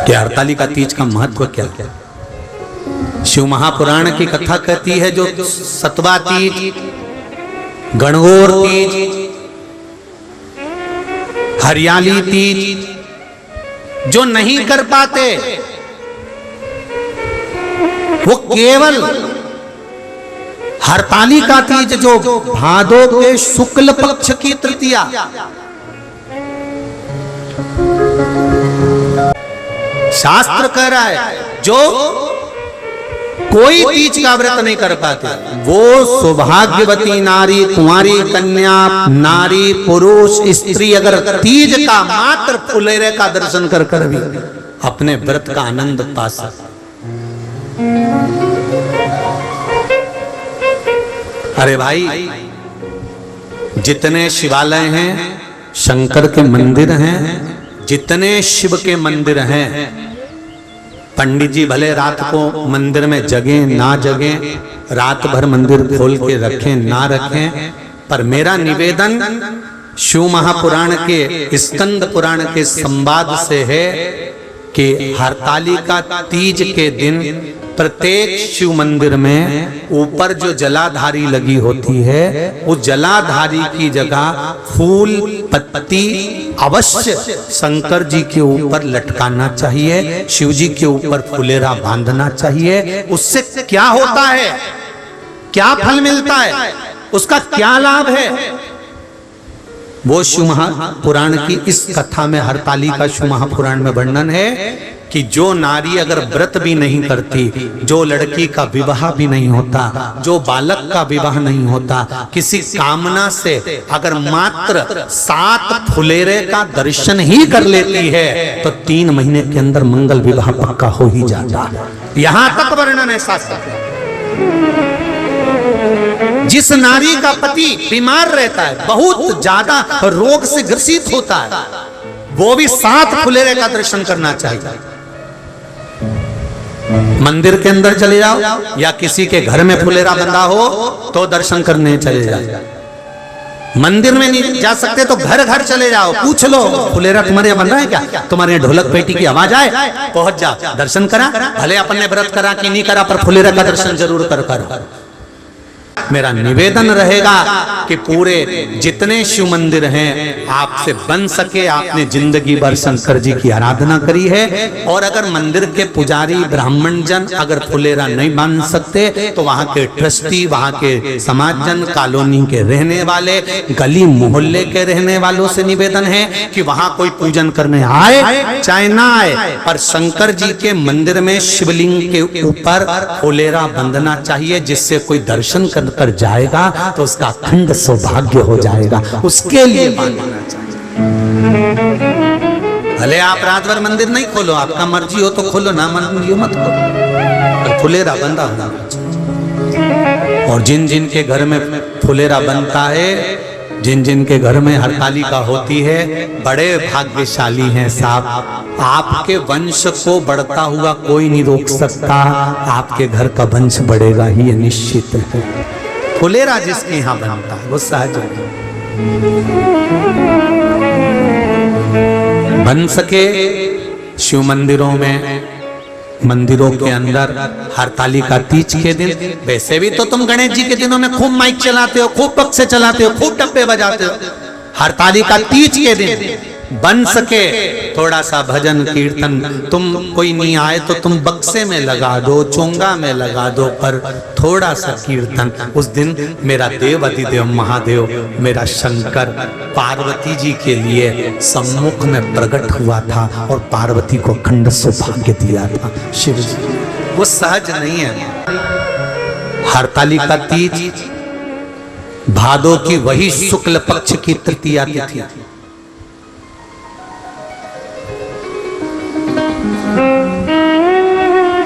कि हरतालिका तीज का महत्व क्या है। शिव महापुराण की कथा कहती है जो सतवा तीज, गणगौर तीज, हरियाली तीज जो नहीं कर पाते वो केवल हरतालिका तीज जो भादो के शुक्ल पक्ष की तृतीया, शास्त्र कह रहा है जो कोई तीज का व्रत नहीं कर पाते वो सौभाग्यवती नारी, कुंवारी कन्या, नारी, पुरुष, स्त्री अगर तीज का मात्र फुलेरे का दर्शन कर कर भी अपने व्रत का आनंद पा सकते। अरे भाई, जितने शिवालय हैं, शंकर के मंदिर हैं, जितने शिव के मंदिर हैं, पंडित जी भले रात को मंदिर में जगे ना जगे, रात भर मंदिर खोल के रखें ना रखें, पर मेरा निवेदन शिव महापुराण के स्कंद पुराण के संवाद से है कि हरतालिका तीज के दिन प्रत्येक शिव मंदिर में ऊपर जो जलाधारी लगी होती है उस जलाधारी की जगह फूल पत्ती अवश्य शंकर जी के ऊपर लटकाना चाहिए, शिव जी के ऊपर फुलेरा बांधना चाहिए। उससे क्या होता है, क्या फल मिलता है, उसका क्या लाभ है, वो शिव महापुराण की इस कथा में, हरतालिका शिव महापुराण में वर्णन है कि जो नारी अगर व्रत भी नहीं करती, जो लड़की का विवाह भी नहीं होता, जो बालक का विवाह नहीं होता, किसी कामना से अगर मात्र 7 फुलेरे का दर्शन ही कर लेती है तो 3 महीने के अंदर मंगल विवाह पक्का हो ही जाता। यहां तक वर्णन है शास्त्र। जिस नारी का पति बीमार रहता है, बहुत ज्यादा रोग से ग्रसित होता है, वो भी 7 फुलेरे का दर्शन करना चाहिए। मंदिर के अंदर चले जाओ या किसी के घर में फुलेरा बंधा हो तो दर्शन करने चले जाओ। मंदिर में नहीं जा सकते तो घर घर चले जाओ, पूछ लो फुलेरा तुम्हारे यहाँ बन रहा है क्या, तुम्हारे ढोलक पेटी की आवाज आए, पहुंच जाओ, दर्शन करा, भले अपन ने व्रत करा कि नहीं करा पर फुलेरा का दर्शन जरूर कर। मेरा निवेदन रहेगा कि पूरे जितने शिव मंदिर हैं, आपसे बन सके आपने जिंदगी भर शंकर जी की आराधना करी है, और अगर मंदिर के पुजारी ब्राह्मण जन अगर फुलेरा नहीं बांध सकते तो वहां के ट्रस्टी, वहां के समाजजन, कॉलोनी के रहने वाले, गली मोहल्ले के रहने वालों से निवेदन है कि वहां कोई पूजन करने आए चाहे ना आए, पर शंकर जी के मंदिर में शिवलिंग के ऊपर फुलेरा बंधना चाहिए, जिससे कोई दर्शन कर जाएगा तो उसका अखंड सौभाग्य हो जाएगा। उसके लिए बांधना चाहिए। भले आप रात भर मंदिर नहीं खोलो, आपका मर्जी हो तो खोलो, ना मर्जी हो मत खोलो, फुलेरा बंधा होना चाहिए। और जिन जिन के घर में फुलेरा बनता है, जिन जिन के घर में हरतालिका होती है, बड़े भाग्यशाली हैं साहब। आपके वंश को बढ़ता हुआ कोई नहीं रोक सकता, आपके घर का वंश बढ़ेगा ही, ये निश्चित है। फुलेरा जिसके यहाँ बनता है वो सहज बन सके। शिव मंदिरों में, मंदिरों के अंदर हरतालिका तीज के दिन, वैसे भी तो तुम गणेश जी के दिनों में खूब माइक चलाते हो, खूब बक्से चलाते हो, खूब डब्बे बजाते हो। हरतालिका तीज के दिन बन सके थोड़ा सा भजन कीर्तन, तुम कोई नहीं आए तो तुम बक्से में लगा दो, चोंगा में लगा दो, पर थोड़ा सा कीर्तन। उस दिन मेरा देव अधिदेव महादेव, मेरा शंकर पार्वती जी के लिए सम्मुख में प्रकट हुआ था और पार्वती को अखंड सौभाग्य दिया था शिव जी। वो सहज नहीं है। हरतालिका तीज भादो की वही शुक्ल पक्ष की तृतीया तिथि।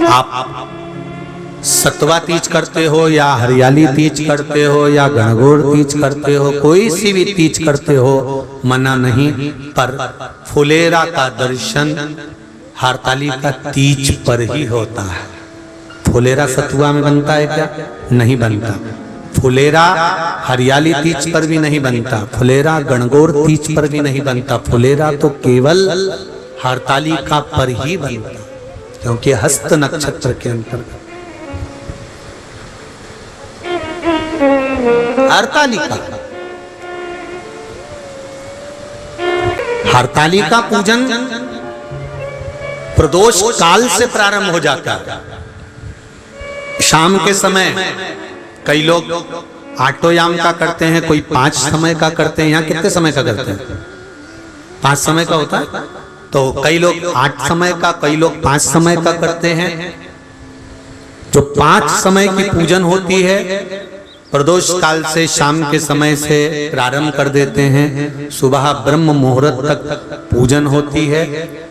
आप सतवा तीज करते हो या हरियाली तीज करते हो या गणगौर तीज करते हो, कोई सी भी तीज करते हो, मना नहीं, पर फुलेरा का दर्शन हरतालिका तीज पर ही होता है। फुलेरा सतुआ में बनता है क्या? नहीं बनता। फुलेरा हरियाली तीज पर भी नहीं बनता, फुलेरा गणगौर तीज पर भी नहीं बनता। फुलेरा तो केवल हरतालिका पर ही बनता, क्योंकि हस्त नक्षत्र के अंतर्गत हरतालिका। हरतालिका पूजन प्रदोष काल से प्रारंभ हो जाता है। शाम के समय कई लोग आटोयाम का करते हैं, कोई 5 समय का करते हैं। यहाँ कितने समय का करते हैं? 5 समय का होता है। तो कई लोग 8 समय का, कई लोग 5 समय का करते हैं। जो 5 समय की पूजन होती है प्रदोष काल से शाम के समय से प्रारंभ कर देते हैं। सुबह ब्रह्म मुहूर्त तक पूजन होती है।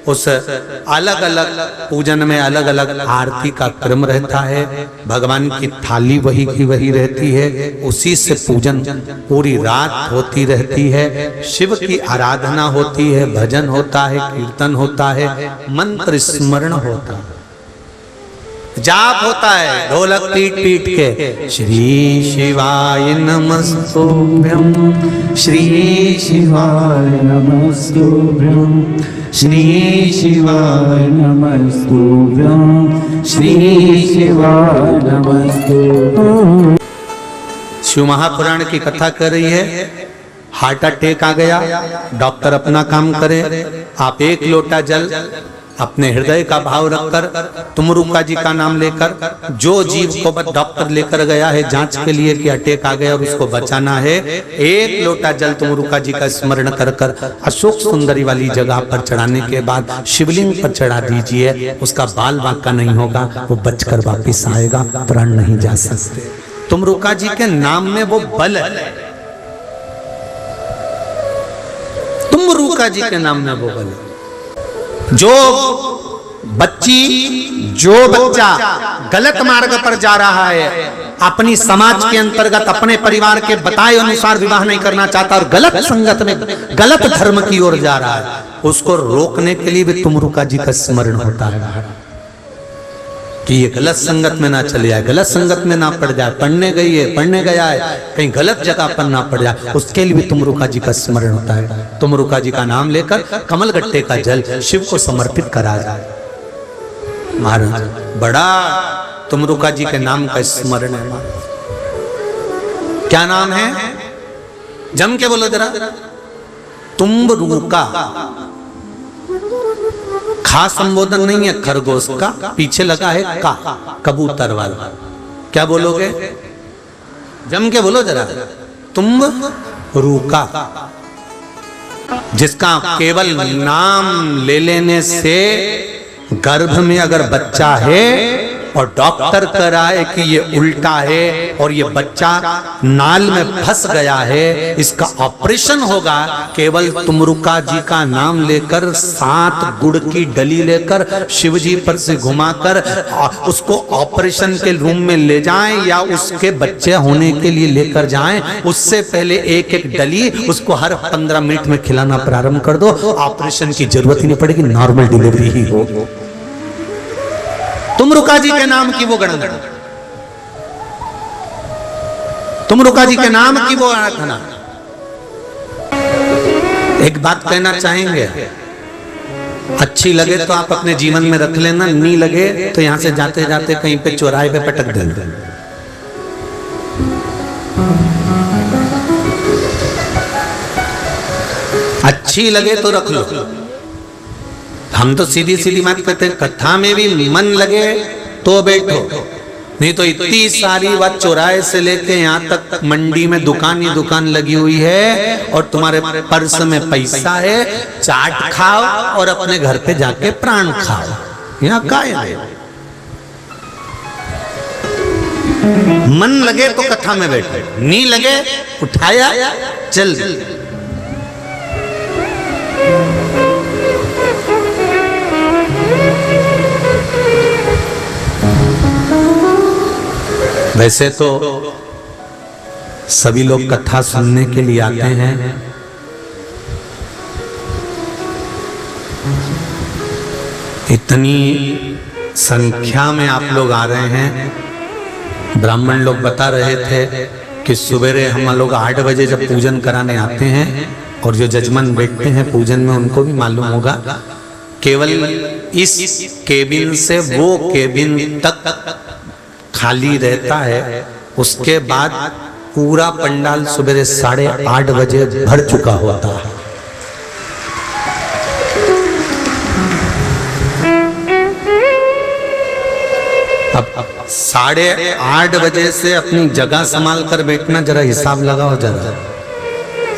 उस अलग अलग पूजन में अलग अलग आरती का क्रम रहता है। भगवान की थाली वही की वही रहती है। उसी से पूजन पूरी रात होती रहती है। शिव की आराधना होती है, भजन होता है, कीर्तन होता है, मंत्र स्मरण होता है, जाप होता है ढोलक पीट पीट के। श्री शिवाय नमस्तुभ्यं, श्री शिवाय नमस्तुभ्यं, श्री शिवाय नमस्तुभ्यं, श्री शिवाय नमस्तुभ्यं। शिव महापुराण की कथा कर रही है। हार्ट अटैक आ गया, डॉक्टर अपना काम करे, आप 1 लोटा जल अपने हृदय का भाव रखकर तुमरुका जी का नाम लेकर, जो जीव को डॉक्टर लेकर गया है जांच के लिए कि अटैक आ गया और उसको बचाना है, 1 लोटा जल तुमरुका जी का स्मरण कर कर अशोक सुंदरी वाली जगह पर चढ़ाने के बाद शिवलिंग पर चढ़ा दीजिए। उसका बाल बांका नहीं होगा, वो बचकर वापिस आएगा, प्राण नहीं जा सकते। तुमरुका जी के नाम में वो बल है। तुमरुका जी के नाम में वो बल है। जो बच्चा गलत मार्ग पर जा रहा है, अपनी समाज के अंतर्गत अपने परिवार के बताए अनुसार विवाह नहीं करना चाहता और गलत संगत में गलत धर्म की ओर जा रहा है, उसको रोकने के लिए भी तुमरुका जी का स्मरण होता है कि ये गलत संगत में ना चले जाए, गलत संगत में ना पड़ जाए, पढ़ने गया है कहीं गलत जगह पर ना पड़ जाए, उसके लिए भी तुमरुका जी का स्मरण होता है। तुमरुका जी का नाम लेकर कमल गट्टे का जल शिव को समर्पित करा जाए। महाराज बड़ा तुमरुका जी के नाम का स्मरण है। क्या नाम है? जम के बोलो जरा। तुमरुका। खास संबोधन नहीं है खरगोश का, पीछे लगा है का, कबूतर वाला। क्या बोलोगे? जम के बोलो जरा। तुमरुका, जिसका केवल नाम ले लेने से गर्भ में अगर बच्चा है और डॉक्टर कराए कि ये उल्टा है और ये बच्चा नाल में फंस गया है, इसका ऑपरेशन होगा, केवल तुमरुका जी का नाम लेकर 7 गुड़ की डली लेकर शिव जी पर से घुमाकर उसको ऑपरेशन के रूम में ले जाएं या उसके बच्चे होने के लिए लेकर जाएं, उससे पहले 1-1 डली उसको हर 15 मिनट में खिलाना प्रारंभ कर दो। ऑपरेशन की जरूरत ही नहीं पड़ेगी, नॉर्मल डिलीवरी ही हो। तुमरुका जी के नाम की वो गणना, तुमरुका जी के नाम की वो आराधना। एक बात कहना चाहेंगे, अच्छी लगे तो आप अपने जीवन में रख लेना, नहीं लगे तो यहां से जाते जाते कहीं पे चौराहे पे पटक देना। अच्छी लगे तो रख लो। हम तो सीधी सीधी बात कहते हैं, कथा में भी मन लगे तो बैठो, नहीं तो इतनी सारी बात चौराहे से लेके यहाँ तक मंडी में दुकान ही दुकान लगी हुई है और तुम्हारे पर्स में पैसा है, चाट खाओ और अपने घर पे जाके प्राण खाओ। यहाँ का है? मन लगे तो कथा में बैठो, नहीं लगे उठाया चल। वैसे तो सभी लोग कथा सुनने के लिए आते हैं, इतनी संख्या में आप लोग आ रहे हैं। ब्राह्मण लोग बता रहे थे कि सवेरे हम लोग 8 बजे जब पूजन कराने आते हैं और जो जजमान बैठते हैं पूजन में उनको भी मालूम होगा केवल इस केबिन से वो केबिन तक खाली रहता है, उसके बाद पूरा पंडाल सुबह 8:30 बजे भर चुका होता है। अब 8:30 बजे से अपनी जगह संभाल कर बैठना, जरा हिसाब लगाओ जरा।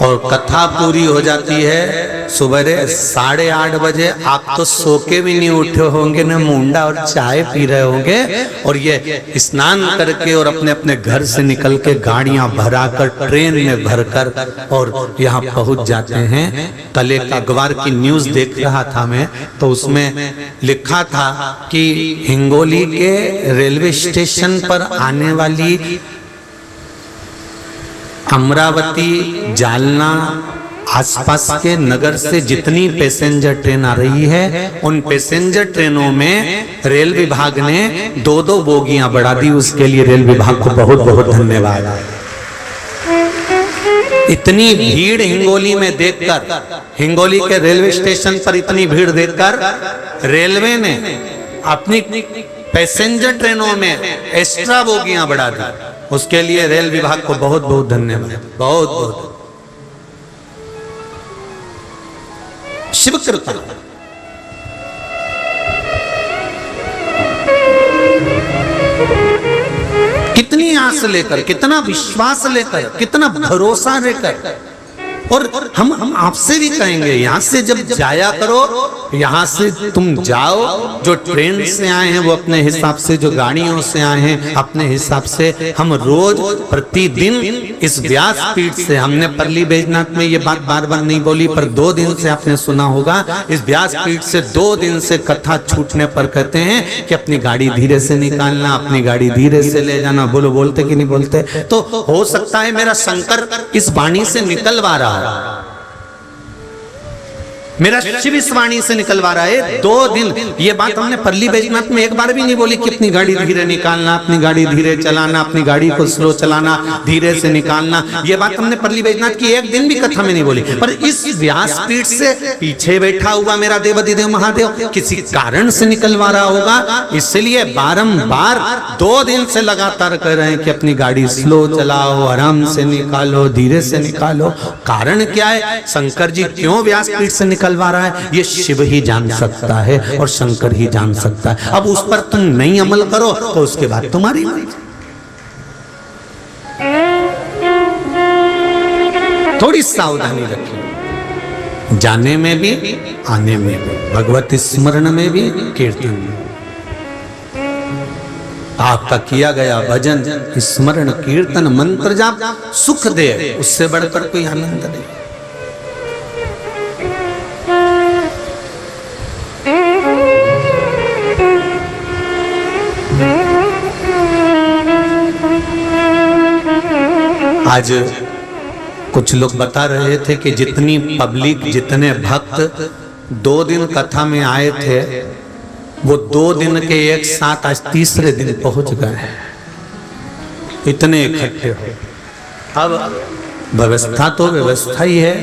और कथा पूरी हो जाती है सुबह 8:30 बजे। आप तो सो के भी नहीं उठे होंगे, ना मुंडा और चाय पी रहे होंगे, और ये स्नान करके और अपने अपने घर से निकल के गाड़ियां भराकर ट्रेन में भरकर और यहाँ पहुंच जाते हैं। कल एक अखबार की न्यूज देख रहा था मैं, तो उसमें लिखा था कि हिंगोली के रेलवे स्टेशन पर आने वाली अमरावती, जालना, आसपास के नगर से जितनी पैसेंजर ट्रेन आ रही है, उन पैसेंजर ट्रेनों में रेल विभाग ने 2-2 बोगियां बढ़ा दी। उसके लिए रेल विभाग को बहुत बहुत धन्यवाद। इतनी भीड़ हिंगोली में देखकर, हिंगोली के रेलवे स्टेशन पर इतनी भीड़ देखकर रेलवे ने अपनी पैसेंजर ट्रेनों में एक्स्ट्रा बोगियां बढ़ा दी। उसके लिए रेल विभाग को बहुत बहुत धन्यवाद, बहुत बहुत। शिव कृपा। कितनी आस लेकर, कितना विश्वास लेकर, कितना भरोसा लेकर, और हम आपसे भी कहेंगे, यहां से जब जाया करो, यहां से तुम जाओ, जो ट्रेन से आए हैं वो अपने हिसाब से, जो गाड़ियों से आए हैं अपने हिसाब से। हम रोज प्रतिदिन इस व्यासपीठ से, हमने परली बैजनाथ में ये बात बार बार नहीं बोली, पर 2 दिन से आपने सुना होगा, इस व्यासपीठ से 2 दिन से कथा छूटने पर कहते हैं कि अपनी गाड़ी धीरे से निकालना, अपनी गाड़ी धीरे से ले जाना। बोलो, बोलते कि नहीं बोलते? तो हो सकता है मेरा शंकर इस वाणी से निकलवा रहा है, मेरा शिव इस वाणी से निकलवा रहा है। 2 दिन ये बात हमने परली बैजनाथ में एक बार भी नहीं बोली कि अपनी गाड़ी धीरे निकालना, अपनी गाड़ी धीरे चलाना, अपनी गाड़ी को स्लो चलाना, धीरे से निकालना। ये बात हमने परली बैजनाथ की एक दिन भी कथा में नहीं बोली। पर इस व्यासपीठ से पीछे बैठा हुआ मेरा देवाधिदेव महादेव किसी कारण से निकलवा रहा होगा, इसलिए बारंबार 2 दिन से लगातार कह रहे हैं कि अपनी गाड़ी स्लो चलाओ, आराम से निकालो, धीरे से निकालो। कारण क्या है? शंकर जी क्यों व्यासपीठ से निकलवा रहा है, ये शिव ही जान सकता है और शंकर ही जान सकता है। अब उस पर तुम नहीं अमल करो तो उसके बाद तुम्हारी मर्जी। थोड़ी सावधानी रखिए, जाने में भी, आने में भी, भगवत स्मरण में भी, कीर्तन में। आपका किया गया भजन, स्मरण, कीर्तन, मंत्र जाप सुख दे, उससे बढ़कर कोई आनंद नहीं। आज कुछ लोग बता रहे थे कि जितनी पब्लिक, जितने भक्त 2 दिन कथा में आए थे, वो 2 दिन के एक साथ आज तीसरे दिन पहुंच गए, इतने इकट्ठे हो। अब व्यवस्था तो व्यवस्था ही है,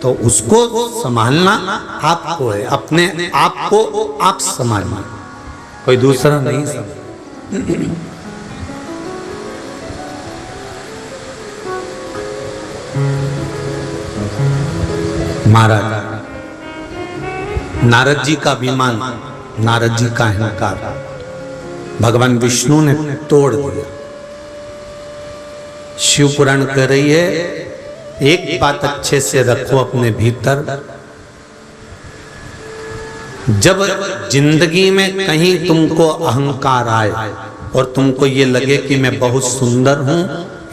तो उसको संभालना आपको है, अपने आप को आप संभालना, कोई दूसरा नहीं संभाल। महाराज नारद जी का अभिमान, नारद जी का अहंकार भगवान विष्णु ने तोड़ दिया। शिव पुराण कह रही है, एक बात अच्छे से रखो अपने भीतर, जब जिंदगी में कहीं तुमको अहंकार आए और तुमको ये लगे कि मैं बहुत सुंदर हूं,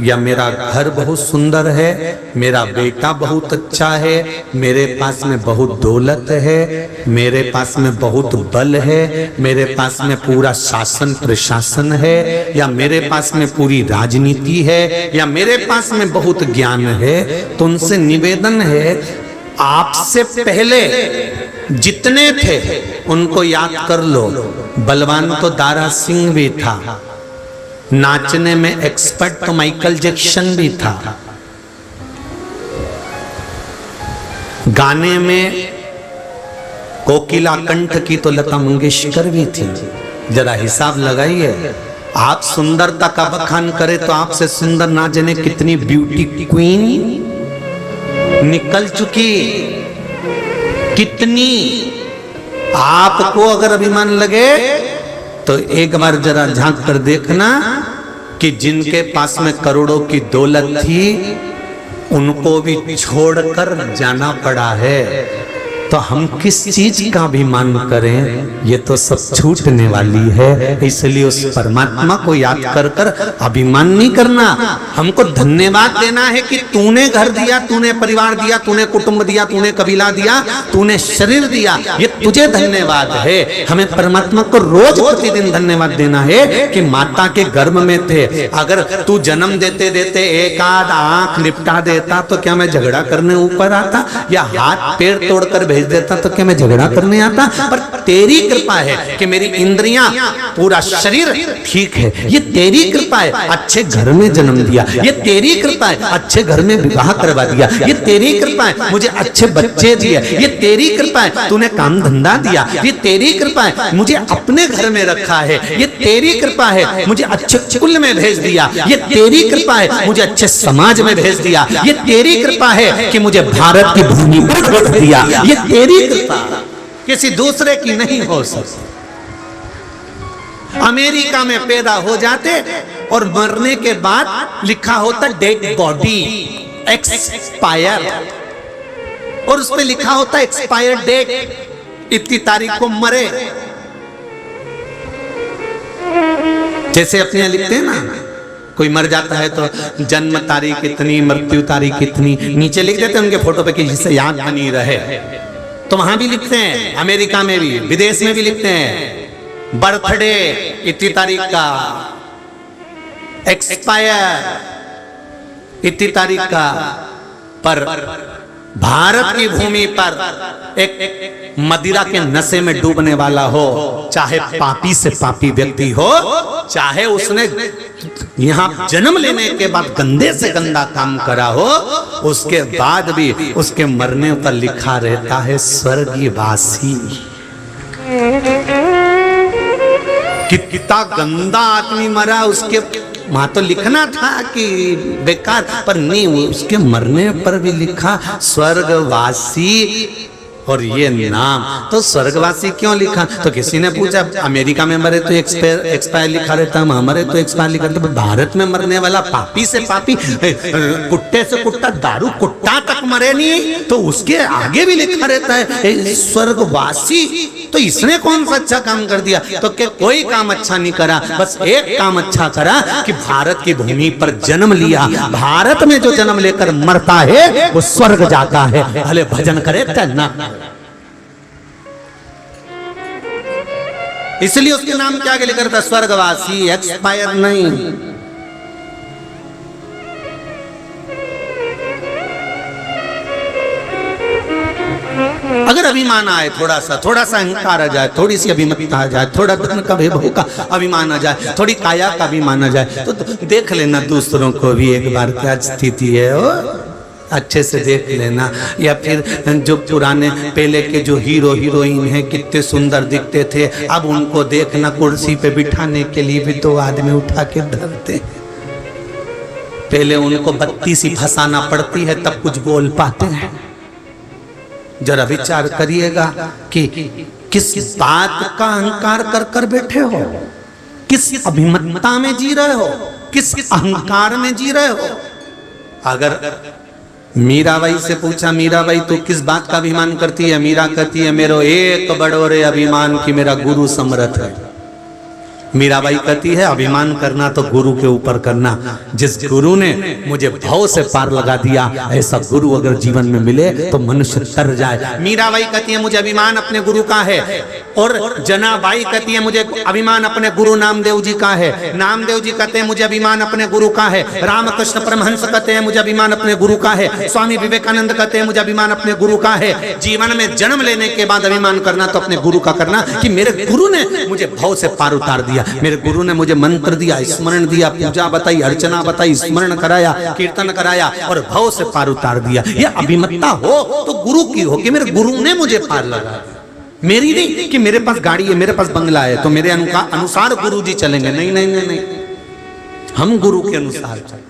या मेरा घर बहुत सुंदर है, मेरा बेटा बहुत अच्छा है, मेरे पास में बहुत दौलत है, मेरे पास में बहुत बल है, मेरे पास में पूरा शासन प्रशासन है, या मेरे पास में पूरी राजनीति है, या मेरे पास में बहुत ज्ञान है, तो उनसे निवेदन है, आपसे पहले जितने थे उनको याद कर लो। बलवान तो दारा सिंह भी था, नाचने में एक्सपर्ट तो माइकल जैक्सन भी था, कोकिला कंठ की तो लता मंगेशकर भी थी। जरा हिसाब लगाइए, आप सुंदरता का बखान करें तो आपसे सुंदर ना जाने कितनी ब्यूटी क्वीन निकल चुकी। कितनी आपको अगर अभिमान लगे तो एक बार जरा झांक कर देखना कि जिनके पास में करोड़ों की दौलत थी उनको भी छोड़कर जाना पड़ा है, तो हम किस चीज का अभिमान करें? ये तो सब छूटने वाली है। इसलिए उस परमात्मा को याद कर कर अभिमान नहीं करना, हमको धन्यवाद देना है कि तूने घर दिया, तूने परिवार दिया, तूने कुटुंब दिया, तूने कबीला दिया, तूने शरीर दिया, ये तुझे धन्यवाद है। हमें परमात्मा को रोज प्रतिदिन धन्यवाद देना है कि माता के गर्भ में थे। अगर तू जन्म देते देते एक आध आंख लिपटा देता तो क्या मैं झगड़ा करने ऊपर आता? या हाथ पैर तोड़कर भेज देता तो क्या मैं झगड़ा करने आता? पर तेरी कृपा है कि मेरी इंद्रियां, पूरा शरीर ठीक है। ये तेरी कृपा है, अच्छे घर में जन्म दिया। ये तेरी कृपा है, अच्छे घर में विवाह करवा दिया। ये तेरी कृपा है, मुझे अच्छे बच्चे दिए। ये तेरी कृपा है, तूने काम धंधा दिया। ये तेरी कृपा है, मुझे अपने घर में रखा है। ये तेरी कृपा है, मुझे अच्छे कुल में भेज दिया। ये तेरी कृपा है, मुझे अच्छे समाज में भेज दिया। ये तेरी कृपा है कि मुझे भारत की भूमि पर रख दिया। ये तेरी कृपा, किसी दूसरे की नहीं हो सकती। अमेरिका में पैदा हो जाते और मरने के बाद लिखा होता डेड बॉडी एक्सपायर, और उस पे लिखा होता एक्सपायर डेट, इतनी तारीख को मरे। जैसे अपने लिखते हैं ना, कोई मर जाता है तो जन्म तारीख इतनी, मृत्यु तारीख इतनी, नीचे लिख देते हैं उनके फोटो पे कि जिससे याद बनी रहे। तो वहां भी लिखते हैं, अमेरिका में भी, विदेश में भी लिखते हैं बर्थडे इतनी तारीख का, एक्सपायर इतनी तारीख का। पर भारत की भूमि पर एक मदिरा के नशे में डूबने वाला हो, चाहे पापी से पापी व्यक्ति हो, चाहे उसने यहाँ जन्म लेने के बाद गंदे से गंदा काम करा हो, उसके बाद भी उसके मरने पर लिखा रहता है स्वर्गवासी। कितना गंदा आदमी मरा, उसके वहां तो लिखना था कि बेकार, पर नहीं, उसके मरने पर भी लिखा स्वर्गवासी। और ये नाम तो स्वर्गवासी क्यों लिखा? तो किसी ने पूछा, अमेरिका में मरे तो एक्सपायर लिखा रहता, वहां मरे तो एक्सपायर लिखा रहता, भारत में मरने वाला पापी से पापी, कुत्ते से कुत्ता, दारू कुत्ता तक मरे नहीं तो उसके आगे भी लिखा रहता है स्वर्गवासी। तो इसने कौन सा अच्छा काम कर दिया? तो क्या कोई काम अच्छा नहीं करा, बस एक काम अच्छा करा कि भारत की भूमि पर जन्म लिया। भारत में जो जन्म लेकर मरता है वो स्वर्ग जाता है, भले भजन करे ना। इसलिए उसके नाम क्या आगे लिखा था? स्वर्गवासी, एक्सपायर नहीं। अगर अभिमान आए, थोड़ा सा अहंकार आ जाए, थोड़ी सी अभिमतता आ जाए, थोड़ा धन का वैभव का अभिमान आ जाए, थोड़ी काया का अभिमान आ जाए, तो देख लेना दूसरों को भी एक बार क्या स्थिति है वो अच्छे से देख लेना। या फिर जो पुराने पहले के जो हीरो हीरोइन हैं कितने सुंदर दिखते थे, अब उनको देखना कुर्सी पे बिठाने के लिए भी तो आदमी उठा के धरते। पहले उनको बत्ती सी फंसाना पड़ती है तब कुछ बोल पाते हैं। जरा विचार करिएगा कि किस बात का अहंकार कर कर बैठे हो, किस अभिमतता में जी रहे हो, किस अहंकार में जी रहे हो। अगर मीराबाई से पूछा, मीराबाई तू किस बात का अभिमान करती है? मीरा कहती है मेरो एक बड़ोरे अभिमान की मेरा गुरु समर्थ है। मीराबाई कहती है अभिमान करना तो गुरु के ऊपर करना, जिस गुरु ने मुझे भव से पार लगा दिया, ऐसा गुरु अगर जीवन में मिले तो मनुष्य तर जाए। मीराबाई कहती है मुझे अभिमान अपने गुरु का है, और जनाबाई कहती है मुझे अभिमान अपने गुरु नामदेव जी का है। नामदेव जी कहते हैं मुझे अभिमान अपने गुरु का है। रामकृष्ण परमहंस कहते हैं मुझे अभिमान अपने गुरु का है। स्वामी विवेकानंद कहते हैं मुझे अभिमान अपने गुरु का है। जीवन में जन्म लेने के बाद अभिमान करना तो अपने गुरु का करना कि मेरे गुरु ने मुझे भव से पार उतार दिया, मेरे गुरु ने मुझे मंत्र दिया, स्मरण दिया, पूजा बताई, अर्चना बताई, स्मरण कराया, कीर्तन कराया और भव से पार उतार दिया। ये अभिमतता हो तो गुरु की हो कि मेरे गुरु ने मुझे पार लगा दिया। मेरी नहीं कि मेरे पास गाड़ी है, मेरे पास बंगला है तो मेरे अनुसार गुरु जी चलेंगे। नहीं नहीं नहीं नहीं, हम गुरु के अनुसार चलेंगे।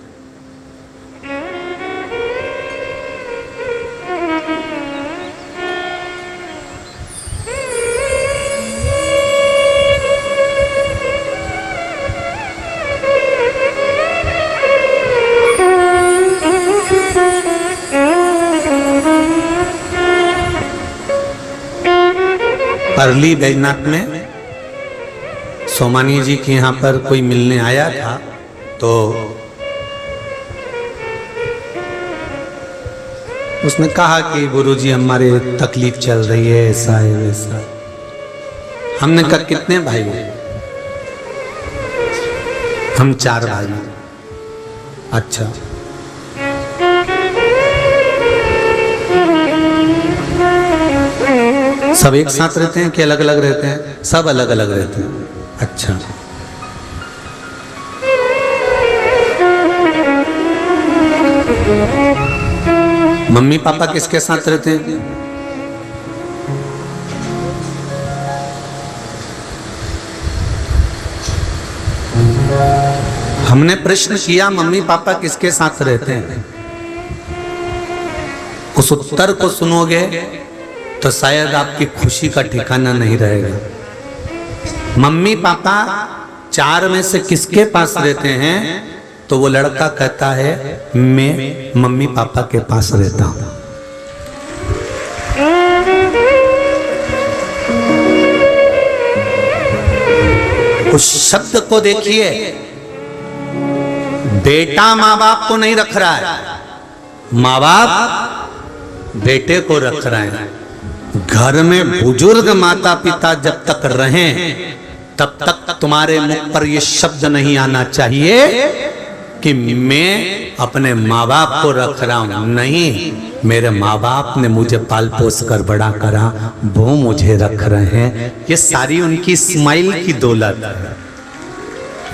परली बैजनाथ में सोमानी जी के यहाँ पर कोई मिलने आया था, तो उसने कहा कि गुरुजी हमारे तकलीफ चल रही है, ऐसा है वैसा है। हमने कहा कितने भाई हो? हम 4 भाई। अच्छा, सब एक साथ रहते हैं कि अलग अलग रहते हैं? सब अलग अलग रहते हैं। अच्छा, मम्मी पापा किसके साथ रहते हैं? हमने प्रश्न किया मम्मी पापा किसके साथ रहते हैं? उस उत्तर को सुनोगे तो शायद आपकी खुशी का ठिकाना नहीं रहेगा। मम्मी पापा 4 में से किसके पास रहते हैं? तो वो लड़का कहता है मैं मम्मी पापा के पास रहता हूं। उस शब्द को देखिए, बेटा माँ बाप को नहीं रख रहा है, माँ बाप बेटे को रख रहे हैं। घर में बुजुर्ग माता पिता जब तक रहें तब तक तुम्हारे मुख पर यह शब्द नहीं आना चाहिए कि मैं अपने माँ बाप को रख रहा हूं। नहीं, मेरे माँ बाप ने मुझे पाल पोस कर बड़ा करा, वो मुझे रख रहे हैं। ये सारी उनकी स्माइल की दौलत है,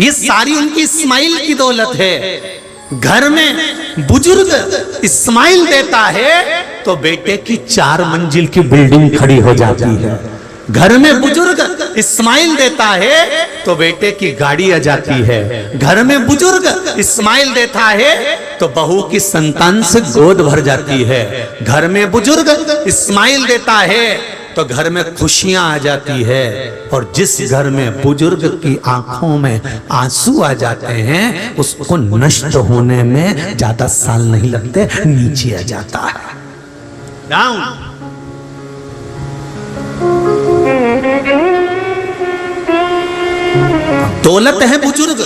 ये सारी उनकी स्माइल की दौलत है। घर में बुजुर्ग स्माइल देता है तो बेटे की 4 मंजिल की बिल्डिंग खड़ी हो जाती है। घर में बुजुर्ग स्माइल देता है तो बेटे की गाड़ी आ जाती है। घर में बुजुर्ग स्माइल देता है तो बहू की संतान से गोद भर जाती है। घर में बुजुर्ग स्माइल देता है तो घर में खुशियां आ जाती है। और जिस घर में बुजुर्ग की आंखों में आंसू आ जाते हैं उसको नष्ट होने में ज्यादा साल नहीं लगते, नीचे आ जाता है, डाउन। दौलत है बुजुर्ग,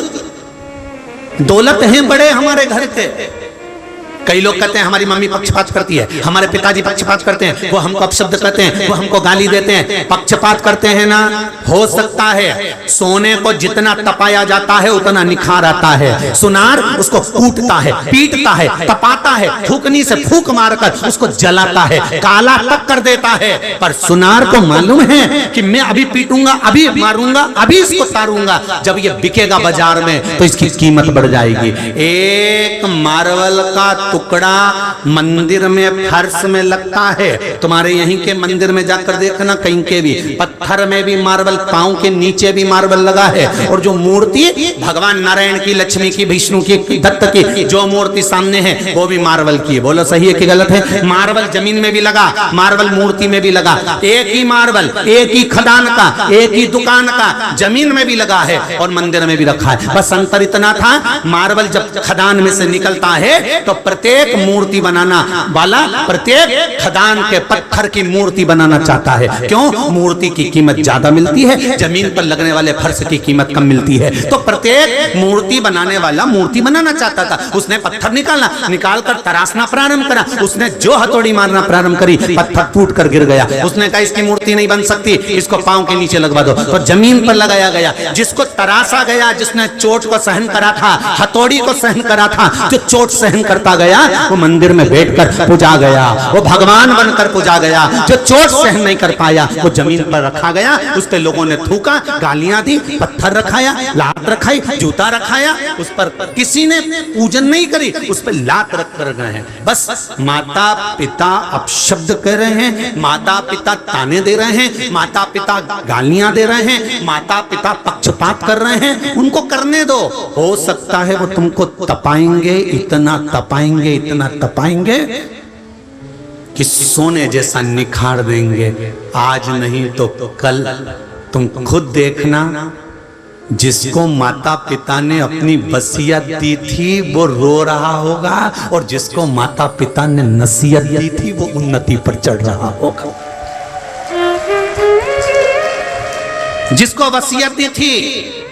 दौलत है बड़े हमारे घर के। कई लोग कहते हैं हमारी मम्मी पक्षपात करती है, हमारे पिताजी पक्षपात करते हैं, वो हमको अपशब्द कहते हैं, वो हमको गाली देते हैं। पक्षपात करते हैं ना, हो सकता है सोने को जितना तपाया जाता है उतना निखार आता है। सुनार उसको कूटता है, पीटता है, तपाता है, फूकनी से फूक मारकर उसको जलाता है, काला तक कर देता है। पर सुनार को मालूम है कि मैं अभी पीटूंगा, अभी मारूंगा, अभी इसको तारूंगा, जब ये बिकेगा बाजार में तो इसकी कीमत बढ़ जाएगी। एक मार्बल का टुकड़ा मंदिर में फर्श में लगता है, तुम्हारे यहीं के मंदिर में जाकर देखना, कहीं के भी पत्थर में भी मार्बल, पांव के नीचे भी मार्बल लगा है। और जो मूर्ति भगवान नारायण की, लक्ष्मी की, विष्णु की, दत्त की जो मूर्ति सामने है वो भी मार्बल की है। बोलो सही है कि गलत है? मार्बल जमीन में भी लगा, मार्बल मूर्ति में भी लगा। एक ही मार्बल, एक ही खदान का, एक ही दुकान का, जमीन में भी लगा है और मंदिर में भी रखा है। बस अंतर इतना था, मार्बल जब खदान में से निकलता है तो प्रत्येक मूर्ति बनाना वाला प्रत्येक खदान के पत्थर की मूर्ति बनाना चाहता है। क्यों? मूर्ति की कीमत ज्यादा मिलती है, जमीन पर लगने वाले फर्श की कीमत कम मिलती है। तो प्रत्येक मूर्ति बनाने वाला मूर्ति बनाना चाहता था। उसने पत्थर निकालकर तराशना प्रारंभ करा। उसने जो हथौड़ी मारना प्रारंभ करी, पत्थर टूट कर गिर गया। उसने कहा इसकी मूर्ति नहीं बन सकती, इसको पांव के नीचे लगवा दो। तो जमीन पर लगाया गया। जिसको तराशा गया, जिसने चोट को सहन करा था, हथौड़ी को सहन करा था, जो चोट सहन करता गया गया वो मंदिर में बैठकर पूजा गया, वो भगवान बनकर पूजा गया। जो चोट सहन नहीं कर पाया वो जमीन पर रखा गया, उस पर लोगों ने थूका, गालियां दी, पत्थर रखाया, लात रखाई, जूता रखाया, उस पर किसी ने पूजन नहीं करी, उस पर लात रख कर गए हैं। बस माता पिता अपशब्द कह रहे हैं, माता पिता ताने दे रहे हैं, माता पिता गालियां दे रहे हैं, माता पिता पक्षपात कर रहे हैं, उनको करने दो। हो सकता है वो तुमको तपाएंगे, इतना तपाएंगे, इतना तपाएंगे कि सोने जैसा निखार देंगे। आज नहीं तो कल तुम खुद देखना, जिसको माता पिता ने अपनी वसीयत दी थी वो रो रहा होगा, और जिसको माता पिता ने नसीहत दी थी वो उन्नति पर चढ़ रहा होगा। जिसको वसीयत दी थी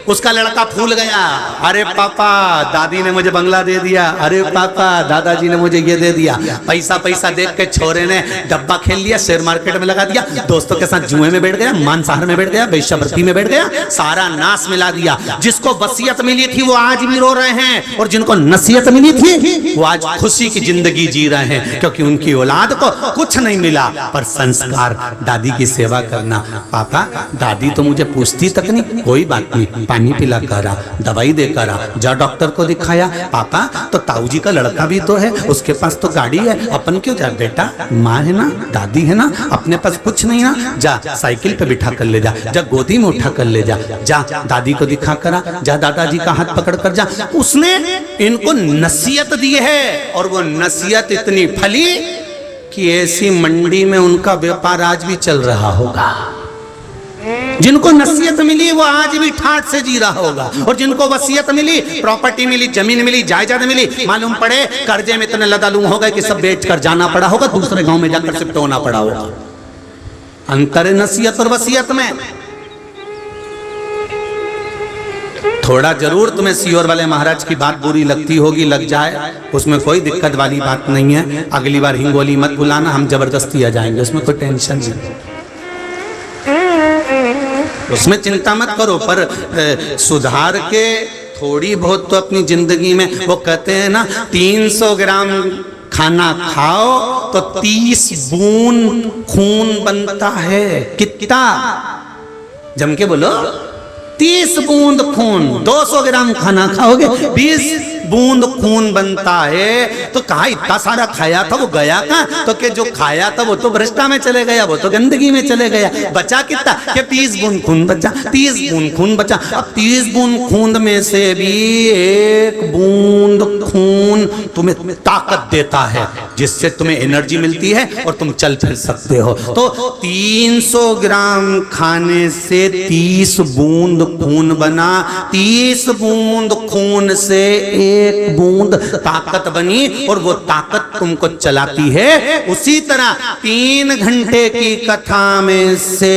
उसका लड़का फूल गया, अरे पापा दादी ने मुझे बंगला दे दिया, अरे पापा दादाजी ने मुझे ये दे दिया। पैसा पैसा देख के छोरे ने डब्बा खेल लिया, शेयर मार्केट में लगा दिया, दोस्तों के साथ जुए में बैठ गया, मांसाहार में बैठ गया, वेश्यावृत्ति में बैठ गया, सारा नाश मिला दिया। जिसको वसीयत मिली थी वो आज भी रो रहे हैं, और जिनको नसीहत मिली थी वो आज खुशी की जिंदगी जी रहे हैं, क्योंकि उनकी औलाद को कुछ नहीं मिला पर संस्कार। दादी की सेवा करना, पापा दादी तो मुझे पूछती तक नहीं, कोई बात नहीं, पानी पिला करा, दवाई दे करा, जा डॉक्टर को दिखाया। पापा तो ताऊ जी का लड़का भी तो है, उसके पास तो गाड़ी है, अपन क्यों जा? बेटा माँ है ना, दादी है ना, अपने पास कुछ नहीं ना, जा साइकिल पे बिठा कर ले जा, जा गोदी में उठा कर ले जा, जा दादी को दिखा करा, जा दादाजी का हाथ पकड़ कर जा। उसने इनको नसीहत दी है, और वो नसीहत इतनी फली कि ऐसी मंडी में उनका व्यापार आज भी चल रहा होगा। जिनको नसीहत मिली वो आज भी ठाठ से जी रहा होगा, और जिनको वसीयत मिली, प्रॉपर्टी मिली, जमीन मिली, जायदाद मिली, मालूम पड़े कर्जे में इतने लदालू हो गए कि सब बेच कर जाना पड़ा होगा, दूसरे गांव में जाकर शिफ्ट होना पड़ा होगा। अंतर है नसीहत और वसीयत में। थोड़ा जरूर तुम्हें सियोर वाले महाराज की बात बुरी लगती होगी, लग जाए, उसमें कोई दिक्कत वाली बात नहीं है। अगली बार हिंगोली मत बुलाना, हम जबरदस्ती आ जाएंगे, उसमें कोई टेंशन नहीं, उसमें चिंता मत करो। पर सुधार के थोड़ी बहुत तो अपनी जिंदगी में, वो कहते हैं ना 300 ग्राम खाना खाओ तो 30 बूंद खून बनता है। कितना? जम के बोलो, 30 बूंद खून। 200 ग्राम खाना खाओगे 20 बूंद खून बनता है। तो कहा इतना सारा खाया था, वो गया कहाँ? तो कि जो खाया था वो तो भ्रष्टा में चले गया, वो तो गंदगी में चले गया। बचा कितना? कि 30 बूंद खून बचा, 30 बूंद खून बचा। अब 30 बूंद खून में से भी 1 बूंद खून तुम्हें ताकत देता है, जिससे तुम्हें एनर्जी मिलती है और तुम चल फिर सकते हो। तो 300 ग्राम खाने से 30 बूंद खून बना, 30 बूंद खून से 1 बूंद ताकत बनी, और वो ताकत तुमको चलाती है। उसी तरह 3 घंटे की कथा में से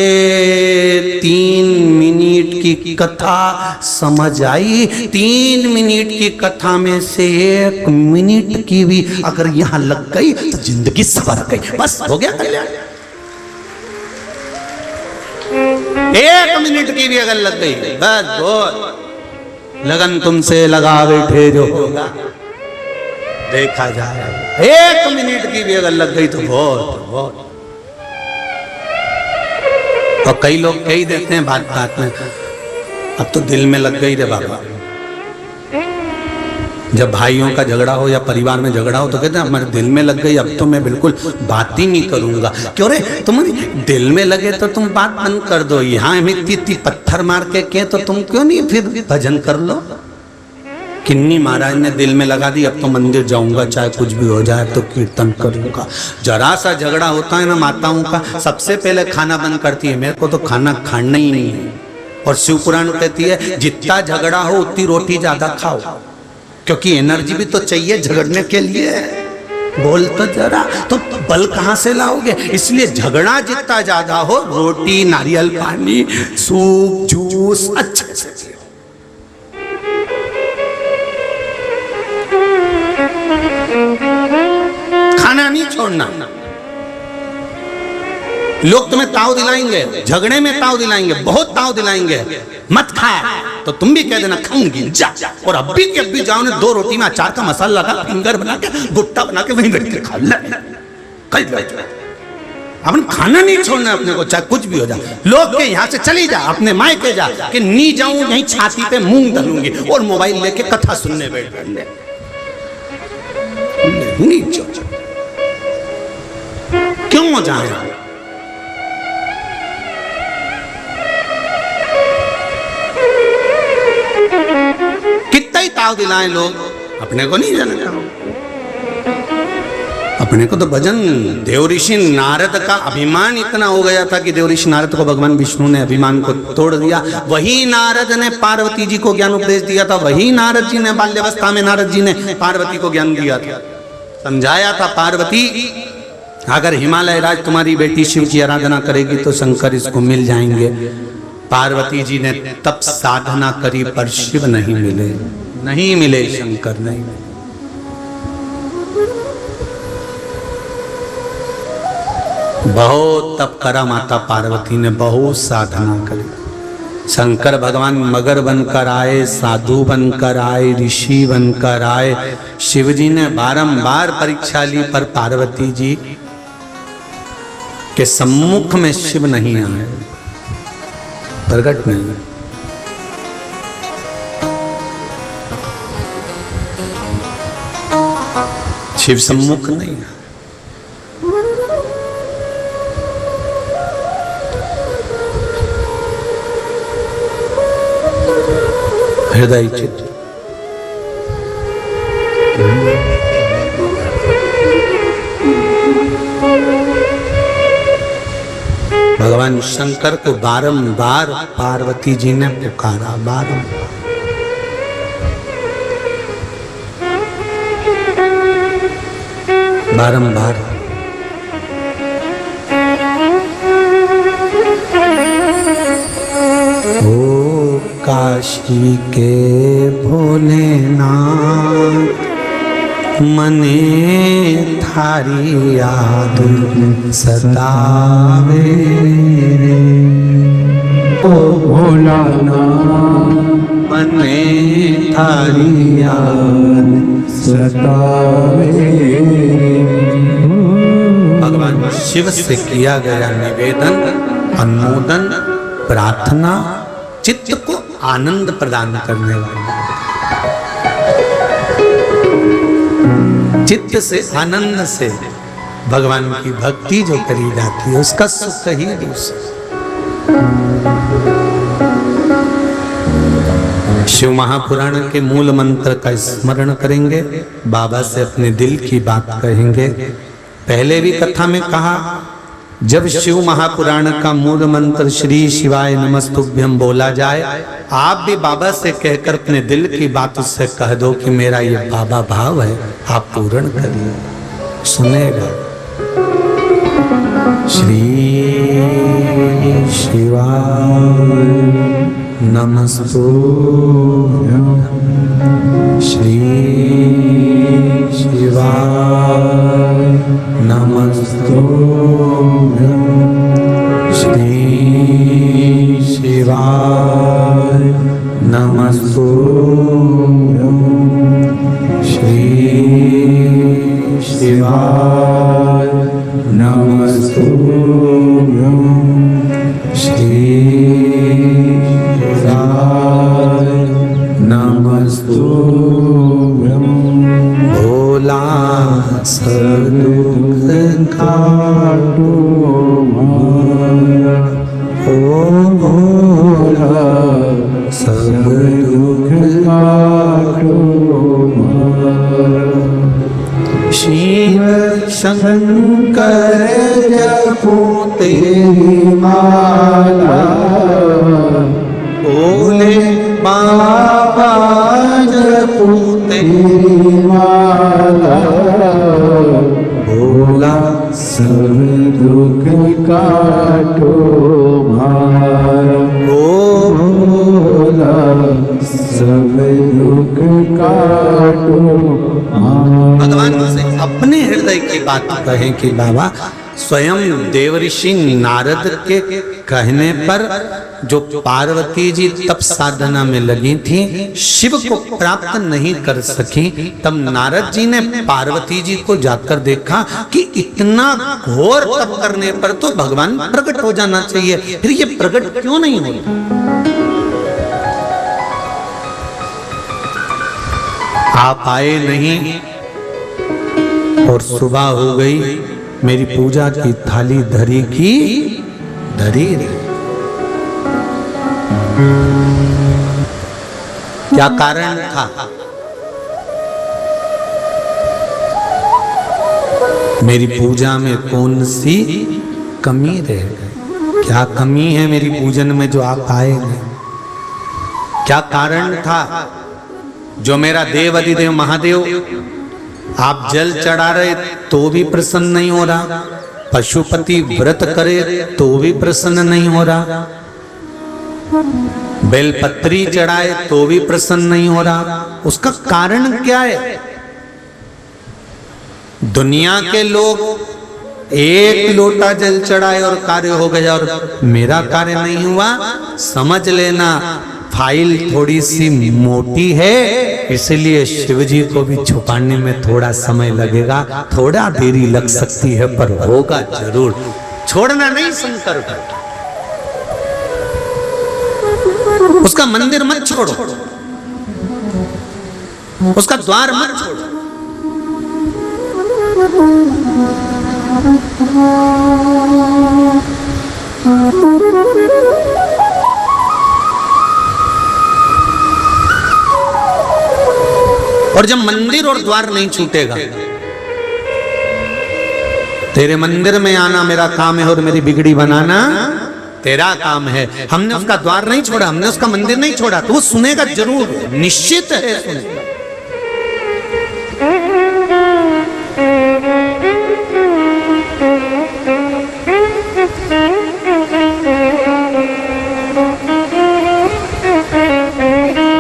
3 मिनट की कथा समझ आई। 3 मिनट की कथा में से 1 मिनट की भी अगर यहां लग गई तो जिंदगी सवर गई, बस हो गया कल्याण। 1 मिनट की भी अगर लग गई बस बहुत। लगन तुमसे लगा बैठे जो होगा देखा जाए। 1 मिनट की भी अगर लग गई तो बहुत बहुत। और कई लोग कह ही देते हैं बात बात में, अब तो दिल में लग गई रे बाबा। जब भाइयों का झगड़ा हो या परिवार में झगड़ा हो तो कहते हैं हमारे दिल में लग गई, अब तो मैं बिल्कुल बात ही नहीं करूंगा। क्यों रे? तुम्हारी दिल में लगे तो तुम बात बंद कर दो। यहाँ इतनी पत्थर मार के तो तुम क्यों नहीं फिर भजन कर लो? किन्नी महाराज ने दिल में लगा दी, अब तो मंदिर जाऊंगा, चाहे कुछ भी हो जाए, तो कीर्तन करूंगा। जरा सा झगड़ा होता है ना माताओं का, सबसे पहले खाना बंद करती है, मेरे को तो खाना खाना ही नहीं है। और शिव पुराण कहती है जितना झगड़ा हो उतनी रोटी ज्यादा खाओ, क्योंकि एनर्जी भी तो चाहिए झगड़ने के लिए। बोल तो जरा, तो बल कहां से लाओगे? इसलिए झगड़ा जितना ज्यादा हो, रोटी, नारियल पानी, सूप, जूस अच्छे से पियो। खाना नहीं छोड़ना। लोग तुम्हें ताव दिलाएंगे, झगड़े में ताव दिलाएंगे, बहुत ताव दिलाएंगे मत खा, तो तुम भी कह देना खाऊंगी जा, और अभी के अभी जाओ ने 2 रोटी में अचार का मसाला लगा, फिंगर बना के, गुट्टा बना के वहीं बैठ के खा ले। अपन खाना नहीं छोड़ना अपने को, चाहे कुछ भी हो जाए। लोग के यहाँ से चली जा, अपने मायके जा, कि नी जाऊं यहीं छाती पे मूंग डालूंगी और मोबाइल लेके कथा सुनने बैठ ले। क्यों जाए? कितना ही ताव दिलाएं लोग, अपने को नहीं जाना। अपने को तो भजन, देव ऋषि नारद का अभिमान इतना हो गया था कि देव ऋषि नारद को भगवान विष्णु ने अभिमान को तोड़ दिया। वही नारद ने पार्वती जी को ज्ञान उपदेश दिया था, वही नारद जी ने बाल्यावस्था में नारद जी ने पार्वती को ज्ञान दिया था, समझाया था पार्वती अगर हिमालय राज तुम्हारी बेटी शिव की आराधना करेगी तो शंकर इसको मिल जाएंगे। पार्वती जी ने तब साधना करी पर शिव नहीं मिले, नहीं मिले, शंकर नहीं मिले। बहुत तप करा माता पार्वती ने, बहुत साधना करी। शंकर भगवान मगर बनकर आए, साधु बनकर आए, ऋषि बनकर आए। शिवजी ने बारंबार परीक्षा ली पर पार्वती जी के सम्मुख में शिव नहीं आए, प्रकट नहीं। शिव सम्मुख नहीं है। हृदय चित्त भगवान शंकर को बारंबार पार्वती जी ने पुकारा, बारंबार। ओ काशी के भोलेनाथ मने थारी याद सतावे, ओ भोलानाथ मने थारी याद सतावे। भगवान शिव से किया गया निवेदन, अनुमोदन, प्रार्थना चित्त को आनंद प्रदान करने वाला। चित्त से, आनंद से भगवान की भक्ति जो करी जाती है उसका सुख ही दूसरा। शिव महापुराण के मूल मंत्र का स्मरण करेंगे, बाबा से अपने दिल की बात कहेंगे। पहले भी कथा में कहा, जब शिव महापुराण का मूल मंत्र श्री शिवाय नमस्तुभ्यं बोला जाए, आप भी बाबा से कहकर अपने दिल की बात उससे कह दो कि मेरा ये बाबा भाव है, आप पूर्ण करिए, सुनेगा। श्री शिवाय नमस्तुभ्यं, श्री शिवाय नमस्तुभ्यं, श्री शिवाय नमस्तुभ्यं, श्री शिवाय नमस्तुभ्यं, श्री शिवाय नमस्तुभ्यं। भोला सदुख काटो माया, ओ भोला सब दुख काटो माया। शिव शंकर जपो तेरी माला, भोले बाबा जपो तेरी माला। भोला सब दुख काटो माया, ओ भोला सब दुख काटो। भगवान से अपने हृदय की बात कहें कि बाबा स्वयं देवऋषि नारद के कहने पर जो पार्वती जी तप साधना में लगी थी, शिव को प्राप्त नहीं कर सकी, तब नारद जी ने पार्वती जी को जाकर देखा कि इतना घोर तप करने पर तो भगवान प्रकट हो जाना चाहिए, फिर ये प्रकट क्यों नहीं होता? आप आए नहीं और सुबह हो गई, मेरी पूजा की थाली धरी की धरी रही। क्या कारण था? मेरी पूजा में कौन सी कमी रह गई? क्या कमी है मेरी पूजन में जो आप आए नहीं? क्या कारण था जो मेरा देव अधिदेव महादेव आप जल चढ़ा रहे तो भी प्रसन्न नहीं हो रहा, पशुपति व्रत करे तो भी प्रसन्न नहीं हो रहा, बेलपत्री चढ़ाए तो भी प्रसन्न नहीं हो रहा? उसका कारण क्या है? दुनिया के लोग एक लोटा जल चढ़ाए और कार्य हो गया और मेरा कार्य नहीं हुआ, समझ लेना फाइल थोड़ी सी मोटी है, इसलिए शिव जी को भी छुपाने में थोड़ा समय लगेगा, थोड़ा देरी लग सकती है पर होगा जरूर। छोड़ना नहीं शंकर का, उसका मंदिर मत छोड़ो, उसका द्वार मत छोड़ो। और जब मंदिर और द्वार नहीं छूटेगा, तेरे मंदिर में आना मेरा काम है और मेरी बिगड़ी बनाना तेरा काम है। हमने उसका द्वार नहीं छोड़ा, हमने उसका मंदिर नहीं छोड़ा, तो वो सुनेगा जरूर, निश्चित है सुनेगा।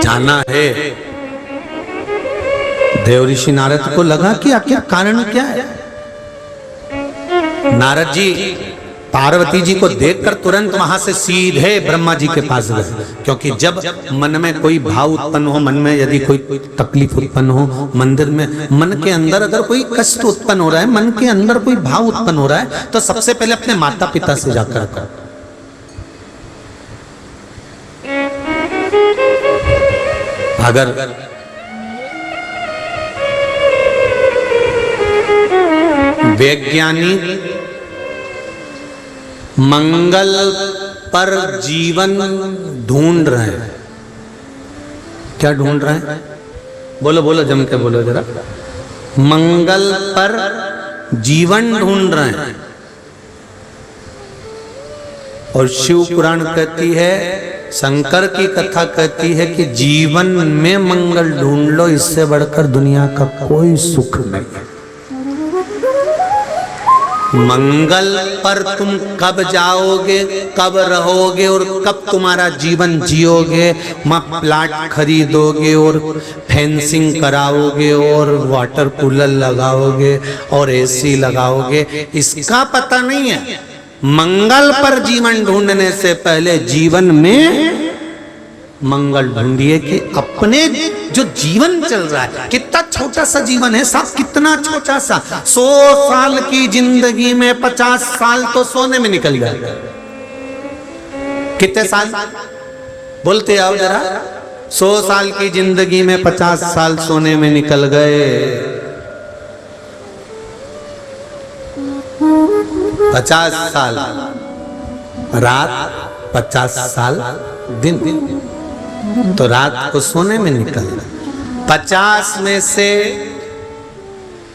जाना है। देवऋषि नारद को लगा कि आखिर कारण क्या है। नारद जी पार्वती जी को देखकर तुरंत वहां से सीधे ब्रह्मा जी के पास गए, क्योंकि जब मन में कोई भाव उत्पन्न हो, मन में यदि कोई तकलीफ उत्पन्न हो, मंदिर में मन के अंदर अगर कोई कष्ट उत्पन्न हो रहा है, मन के अंदर कोई भाव उत्पन्न हो रहा है, तो सबसे पहले अपने माता पिता से जाकर कर। अगर वैज्ञानिक मंगल पर जीवन ढूंढ रहे हैं, क्या ढूंढ रहे हैं? बोलो बोलो, जम के बोलो जरा। मंगल पर जीवन ढूंढ रहे हैं, और शिव पुराण कहती है, शंकर की कथा कहती है कि जीवन में मंगल ढूंढ लो, इससे बढ़कर दुनिया का कोई सुख नहीं। मंगल पर तुम कब जाओगे, कब रहोगे और कब तुम्हारा जीवन जियोगे? प्लाट खरीदोगे और फेंसिंग कराओगे और वाटर कूलर लगाओगे और एसी लगाओगे, इसका पता नहीं है। मंगल पर जीवन ढूंढने से पहले जीवन में मंगल ढूंढिए कि अपने जो जीवन चल रहा है, कितना छोटा सा जीवन है साहब, कितना छोटा सा। 100 साल की जिंदगी में 50 साल तो सोने में निकल गए। कितने साल बोलते आओ जरा? 100 साल की जिंदगी में 50 साल सोने में निकल गए। 50 साल रात, 50 साल दिन, तो रात को सोने में निकल गए। 50 में से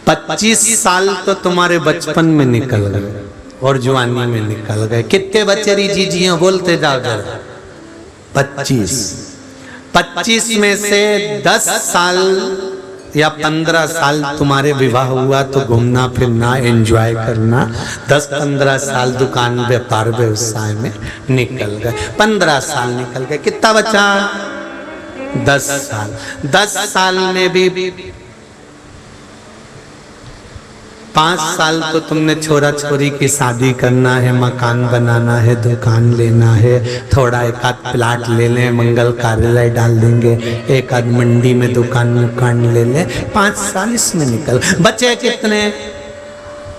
25 साल तो तुम्हारे बचपन में निकल गए और जवानी में निकल गए। कितने बच्चे री जी बोलते जाओ जरा? 25 में से 10 साल या 15 साल तुम्हारे विवाह हुआ तो घूमना फिरना एंजॉय करना, 10-15 साल दुकान व्यापार व्यवसाय में निकल गए। 15 साल निकल गए, कितना बचा? 10 साल। 10 साल में भी 5 साल तो तुमने छोरा छोरी की शादी करना है, मकान बनाना है, दुकान लेना है, थोड़ा एक आध प्लाट ले लें, मंगल कार्यालय डाल देंगे, एक आध मंडी में दुकान ले लें, 5 साल इसमें निकल। बचे कितने?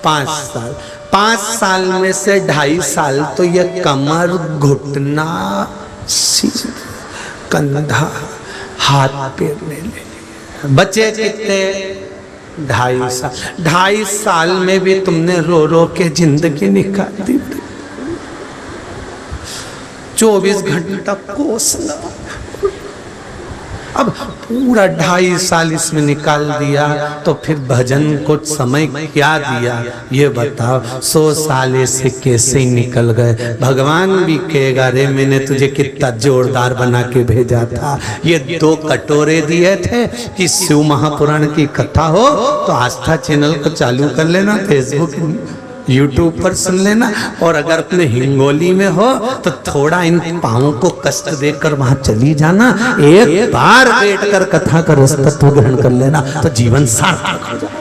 5 साल। 5 साल में से 2.5 साल तो ये कमर, घुटना, सिर, कंधा, हाथ पैर ले ले। बचे कितने? 2.5 साल। 2.5 साल में भी तुमने रो रो के जिंदगी निकाल दी। 24 घंटा कोसना। अब पूरा 2.5 साल इसमें निकाल दिया तो फिर भजन को समय क्या दिया ये बताओ। 100 साल ऐसे कैसे निकल गए। भगवान भी कहेगा रे मैंने तुझे कितना जोरदार बना के भेजा था। ये 2 कटोरे दिए थे कि शिव महापुराण की कथा हो तो आस्था चैनल को चालू कर लेना, फेसबुक यूट्यूब पर सुन लेना, और अगर अपने हिंगोली में हो तो थोड़ा इन पाँवों को कष्ट देकर वहां चली जाना, एक बार बैठकर कथा का रस तत्व ग्रहण कर लेना तो जीवन सार्थक हो जाए।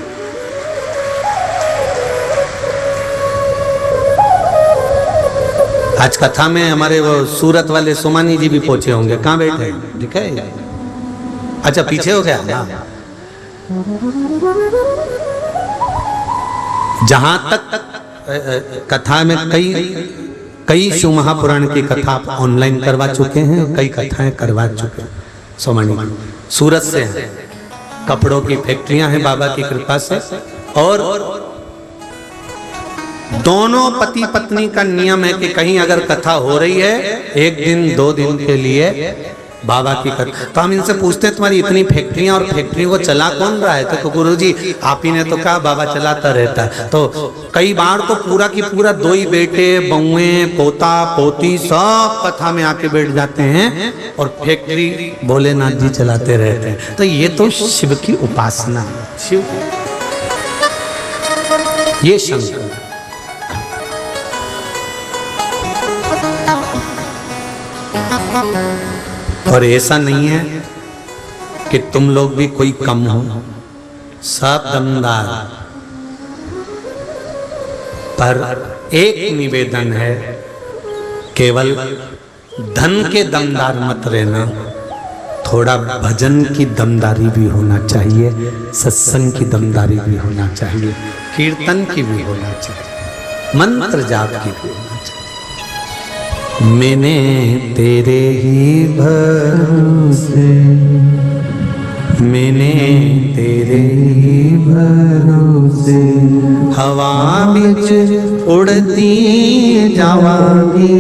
आज कथा में हमारे वो सूरत वाले सोमानी जी भी पहुंचे होंगे। कहाँ बैठे दिखे? अच्छा पीछे हो गया। जहां तक कथा में कई शिव महापुराण की कथा आप ऑनलाइन करवा चुके हैं, कई कथाएं करवा चुके हैं। सोमानी सूरत से हैं, कपड़ों की फैक्ट्रियां हैं बाबा की कृपा से, और दोनों पति पत्नी का नियम है कि कहीं अगर कथा हो रही है 1 दिन 2 दिन के लिए बाबा की कथा, तो हम इनसे पूछते हैं तुम्हारी इतनी फैक्ट्रियां और फैक्ट्री को चला कौन रहा है? तो गुरुजी आप ही ने तो कहा बाबा चलाता रहता है। तो कई बार तो पूरा की पूरा 2 ही बेटे, बहुए, पोता पोती सब कथा में आके बैठ जाते हैं और फैक्ट्री भोलेनाथ जी चलाते रहते हैं। तो ये तो शिव की उपासना है। शिव ये शंकर और ऐसा नहीं है कि तुम लोग भी कोई कम हो, सब दमदार। पर एक निवेदन है, केवल धन के दमदार मत रहना, थोड़ा भजन की दमदारी भी होना चाहिए, सत्संग की दमदारी भी होना चाहिए, कीर्तन की भी होना चाहिए, मंत्र जाप की भी होना चाहिए। मैंने तेरे ही भरोसे, मैंने तेरे ही भरोसे, हवा बिच उड़ती जावांगी,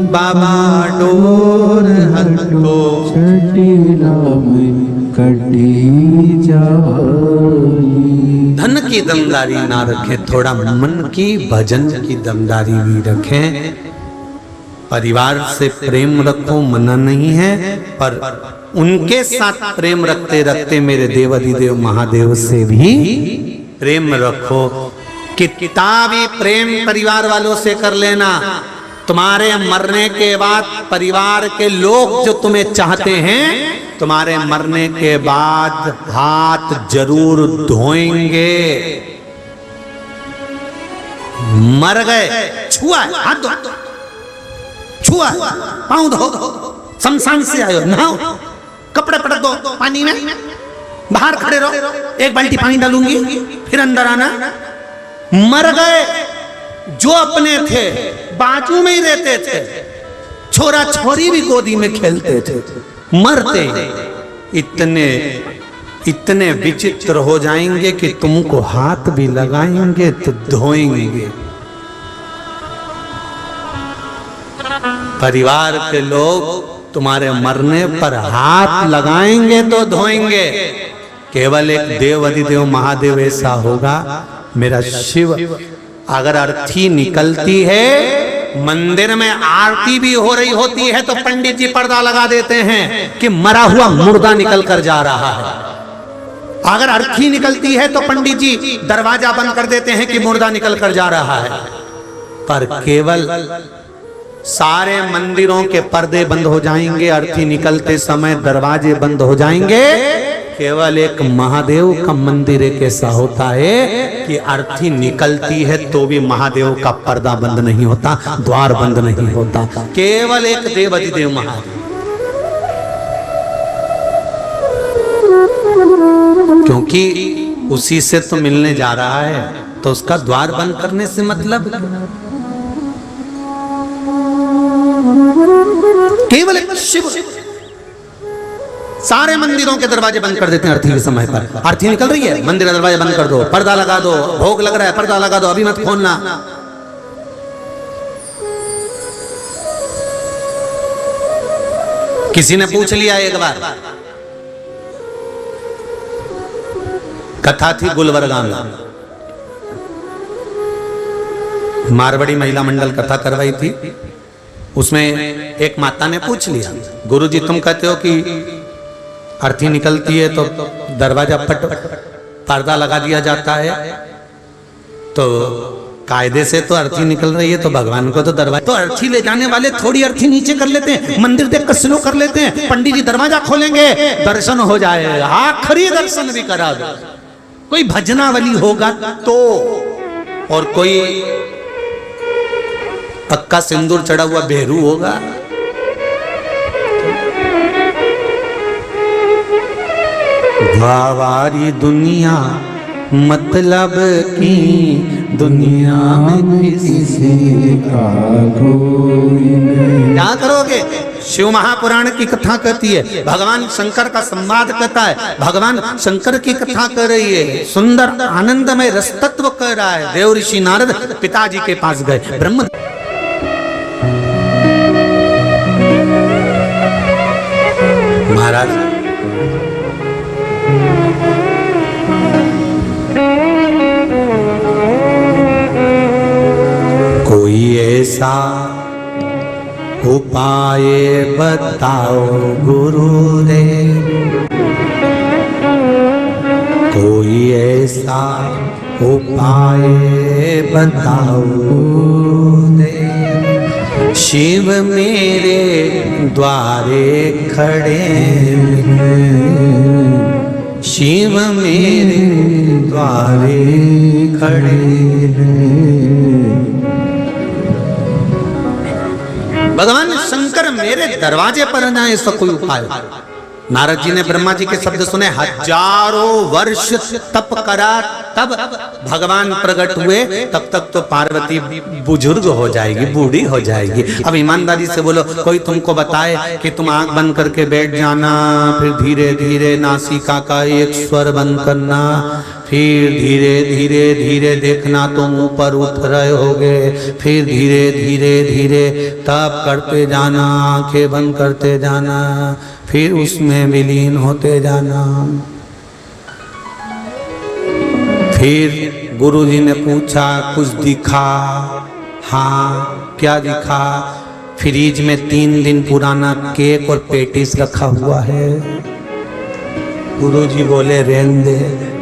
बाबा डोर हटो छटीला में कटी जावांगी। धन की दमदारी ना रखें, थोड़ा मन की भजन की दमदारी भी रखें। परिवार से प्रेम रखो, मना नहीं है, पर उनके साथ प्रेम रखते रखते मेरे देवाधिदेव महादेव से भी प्रेम रखो। कितना भी प्रेम परिवार वालों से कर लेना, तुम्हारे मरने के बाद परिवार के लोग जो तुम्हें चाहते हैं, तुम्हारे मरने के बाद हाथ जरूर धोएंगे। मर गए, छुआ हाथ धो, छुआ पाँव धो, शमशान से आयो नहाओ, कपड़े पटक दो पानी में, बाहर खड़े रहो, 1 बाल्टी पानी डालूंगी, फिर अंदर आना। मर गए, जो अपने थे बाजू में ही रहते थे, छोरा छोरी भी गोदी में खेलते थे, मरते इतने विचित्र हो जाएंगे कि तुमको हाथ भी लगाएंगे तो धोएंगे। परिवार के लोग तुम्हारे मरने पर हाथ लगाएंगे तो धोएंगे। केवल एक देव अधिदेव महादेव ऐसा होगा, मेरा शिव। अगर अर्थी निकलती है, मंदिर में आरती भी हो रही होती है, तो पंडित जी पर्दा लगा देते हैं कि मरा हुआ मुर्दा निकल कर जा रहा है। अगर अर्थी निकलती है तो पंडित जी दरवाजा बंद कर देते हैं कि मुर्दा निकल कर जा रहा है। पर केवल सारे मंदिरों के पर्दे बंद हो जाएंगे, अर्थी निकलते समय दरवाजे बंद हो जाएंगे, केवल एक महादेव का मंदिर एक ऐसा होता है कि अर्थी निकलती है तो भी महादेव का पर्दा बंद नहीं होता, द्वार बंद नहीं होता। केवल एक देव अधिदेव महादेव, क्योंकि उसी से तो मिलने जा रहा है, तो उसका द्वार बंद करने से मतलब केवल एक शिव। सारे मंदिरों के दरवाजे बंद कर देते हैं अर्थी के समय पर। अर्थी निकल रही है, मंदिर का दरवाजा बंद कर दो, पर्दा लगा दो, भोग लग रहा है पर्दा लगा दो, अभी मत खोलना। किसी ने पूछ लिया एक बार, कथा थी गुलबर्गा में, मारवाड़ी महिला मंडल कथा करवाई थी। उसमें एक माता ने पूछ लिया, गुरुजी तुम कहते हो कि अर्थी निकलती है तो दरवाजा पर्दा लगा दिया जाता है, तो कायदे से तो अर्थी निकल रही है, तो भगवान को तो दरवाजा, तो अर्थी ले जाने वाले थोड़ी अर्थी नीचे कर लेते हैं, मंदिर देख कर स्लो कर लेते हैं, पंडित जी दरवाजा खोलेंगे दर्शन हो जाएगा, आखिरी दर्शन भी करा दो। कोई भजनावली होगा तो, और कोई पक्का सिंदूर चढ़ा हुआ बेहरू होगा। भावारी दुनिया मतलब की दुनिया में किसी का कोई नहीं। क्या करोगे? शिव महापुराण की कथा कहती है, भगवान शंकर का संवाद कहता है, भगवान शंकर की कथा कर रही है, सुंदर आनंदमय रस तत्व कह रहा है। देव ऋषि नारद पिताजी के पास गए, ब्रह्म महाराज कोई ऐसा उपाय बताओ गुरुदेव, कोई ऐसा उपाय बताओ गुरुदेव, शिव मेरे द्वारे खड़े हैं, शिव मेरे द्वारे खड़े हैं। भगवान शंकर मेरे दरवाजे पर न आए, इसका कोई उपाय। नारद जी ने ब्रह्मा जी के शब्द सुने, हजारों वर्ष तप करा तब भगवान प्रकट हुए, तब तक तो पार्वती बुजुर्ग हो जाएगी, बूढ़ी हो जाएगी। अब ईमानदारी से बोलो, कोई तुमको बताए कि तुम आंख बंद करके बैठ जाना, फिर धीरे धीरे नासिका का एक स्वर बंद करना, फिर धीरे धीरे धीरे देखना तुम ऊपर उठ रहे होगे, फिर धीरे धीरे धीरे तप करते जाना, आंखें बंद करते जाना, फिर उसमें विलीन होते जाना। फिर गुरुजी ने पूछा, कुछ दिखा? हाँ, क्या दिखा? फ्रिज में 3 दिन पुराना केक और पेटिस रखा हुआ है। गुरुजी बोले रहने दे,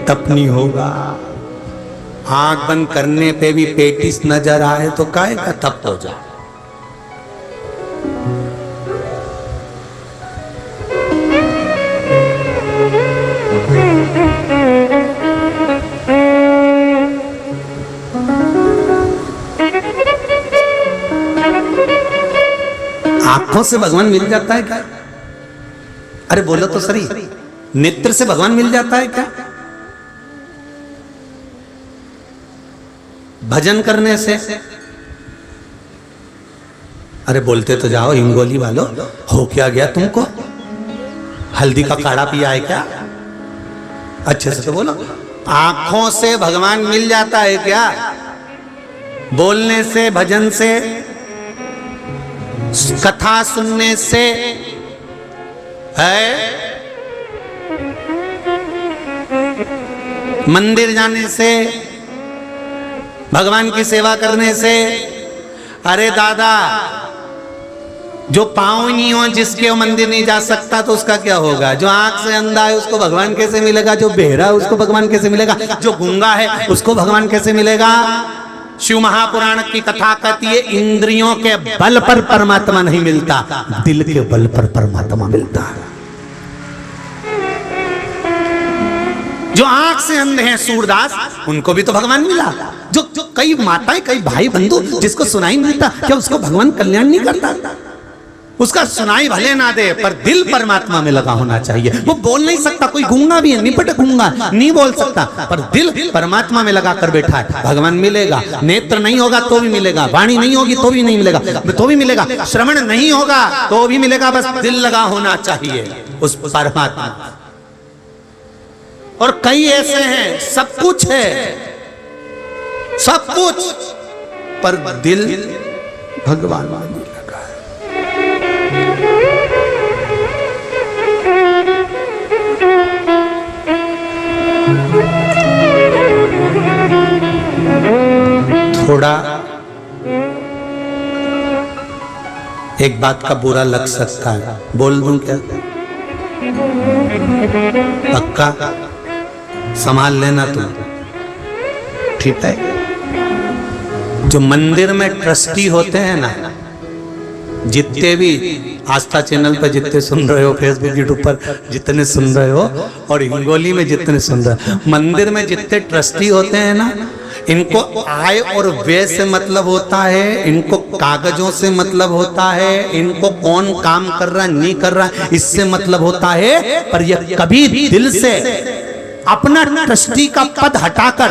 तप नहीं होगा। आंख बंद करने पे भी पेटिस नजर आए तो काहे का तप हो जाए। आंखों से भगवान मिल जाता है क्या? अरे बोलो तो सही, नेत्र से भगवान मिल जाता है क्या? भजन करने से? अरे बोलते तो जाओ हिंगोली वालों, हो क्या गया तुमको? हल्दी का काढ़ा पिया है क्या? अच्छे से तो बोलो। आंखों से भगवान मिल जाता है क्या? बोलने से, भजन से, कथा सुनने से है? मंदिर जाने से, भगवान की सेवा करने से? अरे दादा, जो पांव नहीं हो, जिसके वो मंदिर नहीं जा सकता, तो उसका क्या होगा? जो आंख से अंधा है उसको भगवान कैसे मिलेगा? जो बहरा है उसको भगवान कैसे मिलेगा? जो गूंगा है उसको भगवान कैसे मिलेगा? शिव महापुराण की कथा कहती है, इंद्रियों के बल पर परमात्मा नहीं मिलता, दिल के बल पर परमात्मा मिलता है। जो आंख से अंधे हैं सूरदास, उनको भी तो भगवान मिला। जो जो कई माताएं, कई भाई बंधु जिसको सुनाई नहीं देता, क्या उसको भगवान कल्याण नहीं करता? उसका सुनाई भले ना दे, पर दिल परमात्मा में लगा होना चाहिए। वो बोल नहीं सकता, कोई गूंगा भी है, निपट गूंगा, नहीं बोल सकता, पर दिल परमात्मा में लगा कर बैठा है। भगवान मिलेगा। नेत्र नहीं होगा तो भी मिलेगा, वाणी नहीं होगी तो भी नहीं मिलेगा, तो भी मिलेगा, श्रवण नहीं होगा तो भी मिलेगा, बस दिल लगा होना चाहिए उस परमात्मा। और कई ऐसे हैं, सब कुछ है, सब कुछ, पर दिल भगवान में लगा है। थोड़ा एक बात का बुरा लग सकता है, बोल दूं क्या? पक्का संभाल लेना तुम, ठीक है? जो मंदिर में ट्रस्टी होते हैं ना, जितने भी आस्था चैनल पर जितने सुन रहे हो, फेसबुक यूट्यूब पर जितने सुन रहे हो, और हिंगोली में जितने सुन रहे हो, मंदिर में जितने ट्रस्टी होते हैं ना, इनको आय और व्यय से मतलब होता है, इनको कागजों से मतलब होता है, इनको कौन काम कर रहा है नहीं कर रहा है इससे मतलब होता है, पर यह कभी दिल से अपना ट्रस्टी का पद हटाकर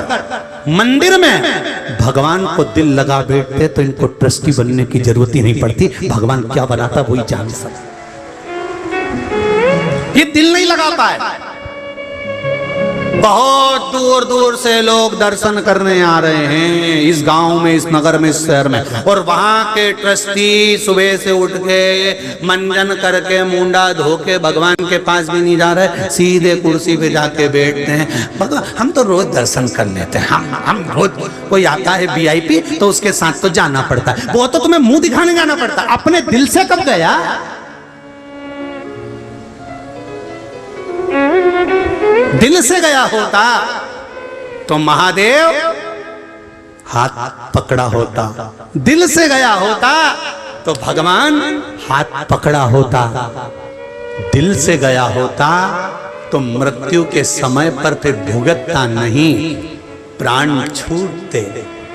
मंदिर में भगवान को दिल लगा बैठते, तो इनको ट्रस्टी बनने की जरूरत ही नहीं पड़ती। भगवान क्या बनाता वही जान सकता, ये दिल नहीं लगा पाए। बहुत दूर दूर से लोग दर्शन करने आ रहे हैं इस गांव में, इस नगर में, इस शहर में, और वहां के ट्रस्टी सुबह से उठ के मंजन करके मुंडा धो के भगवान के पास भी नहीं जा रहे, सीधे कुर्सी पे जाके बैठते हैं। भगवान हम तो रोज दर्शन कर लेते हैं, हम रोज, कोई आता है वीआईपी तो उसके साथ तो जाना पड़ता है, वो तो तुम्हें मुंह दिखाने जाना पड़ता है, अपने दिल से कब गया? दिल से गया होता तो महादेव हाथ पकड़ा होता, दिल से गया होता तो भगवान हाथ पकड़ा होता, दिल से गया होता तो मृत्यु के समय पर फिर भुगतता नहीं, प्राण छूटते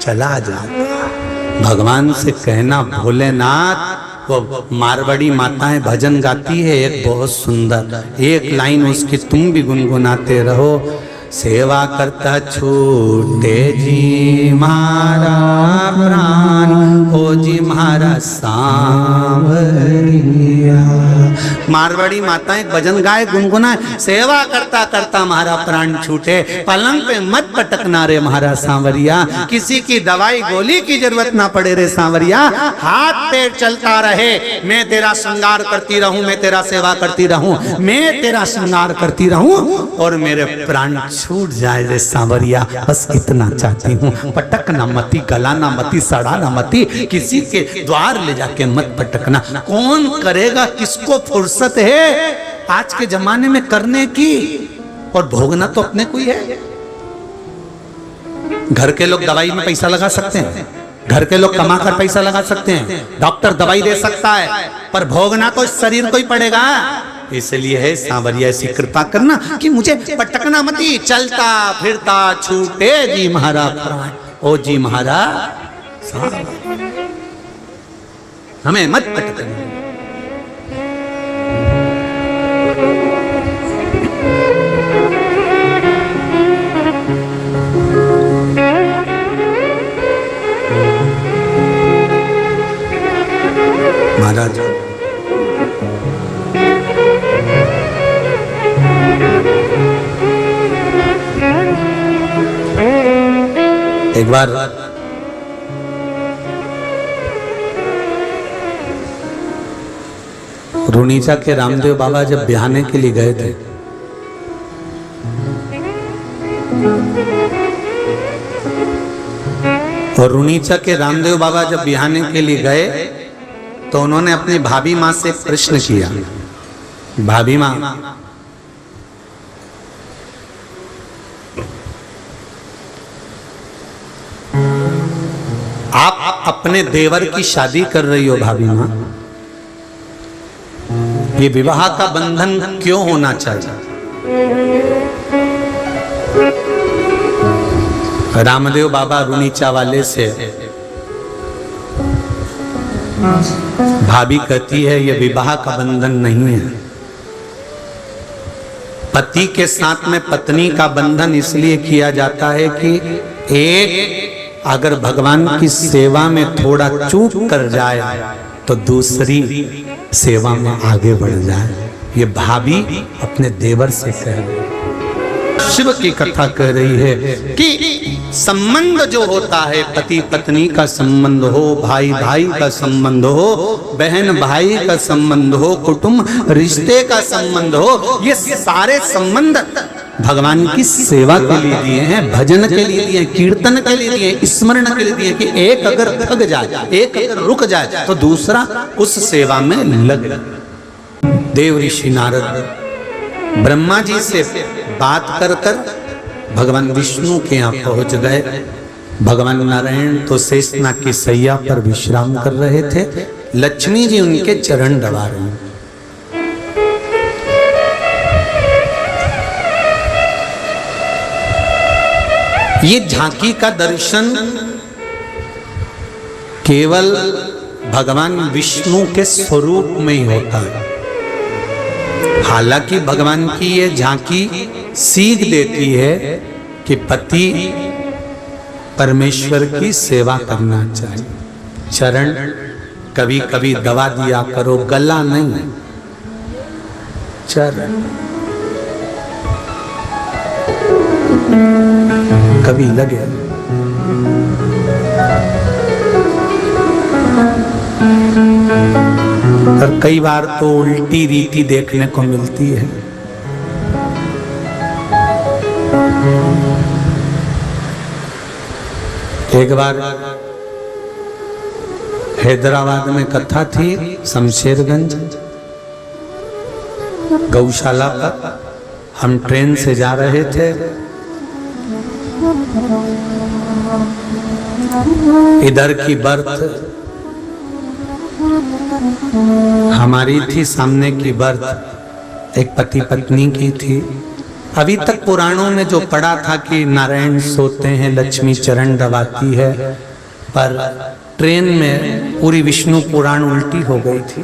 चला जाता। भगवान से कहना भोलेनाथ, वो मारवाड़ी माताएं भजन गाती है एक बहुत सुंदर, एक लाइन उसकी तुम भी गुनगुनाते रहो। सेवा करता छूटे जी मारा प्राण, ओ जी मारा सांवरिया। मारवाड़ी माताएं भजन गाए गुनगुनाए, सेवा करता करता मारा प्राण छूटे, पलंग पे मत पटकना रे मारा सांवरिया, किसी की दवाई गोली की जरूरत ना पड़े रे सांवरिया, हाथ पैर चलता रहे, मैं तेरा श्रृंगार करती रहूं, मैं तेरा सेवा करती रहूं, मैं तेरा श्रृंगार करती रहूं, और मेरे प्राण छूट जाए रे सांवरिया, बस इतना चाहती हूँ। पटकना मती, गलाना मती, सड़ाना मती, किसी के द्वार ले जाके मत पटकना। कौन करेगा, किसको फुर्सत है आज के जमाने में करने की, और भोगना तो अपने को ही है। घर के लोग दवाई में पैसा लगा सकते हैं, घर के लोग कमा कर पैसा लगा सकते हैं, डॉक्टर दवाई दे सकता है, पर भोगना तो शरीर को ही पड़ेगा। इसलिए है सांवरिया ऐसी कृपा करना कि मुझे पटकना मती, चलता फिरता छूटे जी महारा प्राण, ओ जी महारा हमें मत पटकना। महाराज एक बार रुनीचा के रामदेव बाबा जब बिहाने के लिए गए थे, और रुनीचा के रामदेव बाबा जब बिहाने के लिए गए तो उन्होंने अपनी भाभी माँ से प्रश्न किया, भाभी माँ आप अपने देवर की शादी कर रही हो, भाभी माँ ये विवाह का बंधन क्यों होना चाहिए? रामदेव बाबा रुनीचा वाले से भाभी कहती है ये विवाह का बंधन नहीं है। पति के साथ में पत्नी का बंधन इसलिए किया जाता है कि एक अगर भगवान की सेवा में थोड़ा चूक कर जाए तो दूसरी सेवा में आगे बढ़ जाए। ये भाभी अपने देवर से कह रही है, शिव की कथा कह रही है कि संबंध जो होता है, पति पत्नी का संबंध हो, भाई भाई का संबंध हो, बहन भाई का संबंध हो, कुटुंब रिश्ते का संबंध हो, ये सारे संबंध भगवान की सेवा के लिए दिए हैं, भजन के लिए दिए, कीर्तन के लिए दिए, स्मरण के लिए दिए कि एक अगर थक जाए, एक अगर रुक जाए तो दूसरा उस सेवा में लग। देव ऋषि नारद ब्रह्मा जी से बात कर कर भगवान विष्णु के यहाँ पहुंच गए। भगवान नारायण तो शेषनाग की सैया पर विश्राम कर रहे थे, लक्ष्मी जी उनके चरण दबा रही हैं। ये झांकी का दर्शन केवल भगवान विष्णु के स्वरूप में ही होता है। हालांकि भगवान की ये झांकी सीख देती है कि पति परमेश्वर की सेवा करना चाहिए। चरण कभी कभी दबा दिया करो, गला नहीं, चरण कभी लगे। और कई बार तो उल्टी रीति देखने को मिलती है। एक बार हैदराबाद में कथा थी, शमशेरगंज गौशाला पर हम ट्रेन से जा रहे थे। इधर की बर्थ हमारी थी, सामने की बर्थ एक पति पत्नी की थी। अभी तक पुराणों में जो पढ़ा था कि नारायण सोते हैं, लक्ष्मी चरण दबाती है, पर ट्रेन में पूरी विष्णु पुराण उल्टी हो गई थी।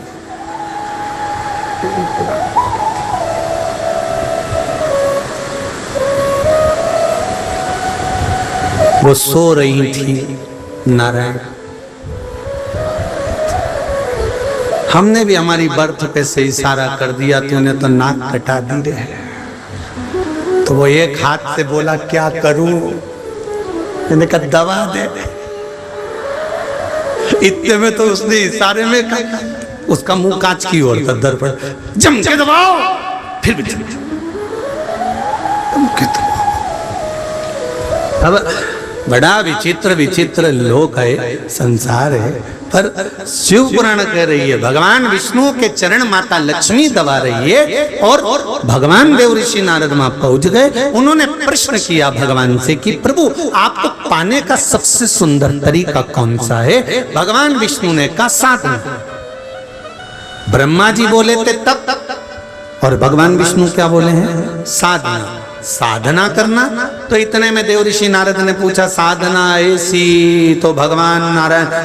वो सो रही थी नारायण। हमने भी हमारी बर्थ पे से इशारा कर दिया, तूने तो नाक कटा दी रे। तो वो एक हाथ से बोला क्या करूं, मैंने कहा दबा दे। इतने में तो उसने इशारे में उसका मुंह कांच की ओर था, दर्पण जम के दबाओ, फिर भी जम के दबाओ। अब बड़ा विचित्र विचित्र लोक है, संसार है, पर शिव पुराण कह रही है भगवान विष्णु के चरण माता लक्ष्मी दबा रही है। और भगवान देव ऋषि नारद वहां पहुंच गए। उन्होंने प्रश्न किया भगवान से कि प्रभु आपको पाने का सबसे सुंदर तरीका कौन सा है? भगवान विष्णु ने कहा साधना। ब्रह्मा जी बोले थे तप, और भगवान विष्णु क्या बोले हैं? साधना। साधना करना। तो इतने में देव ऋषि नारद ने पूछा साधना ऐसी, तो भगवान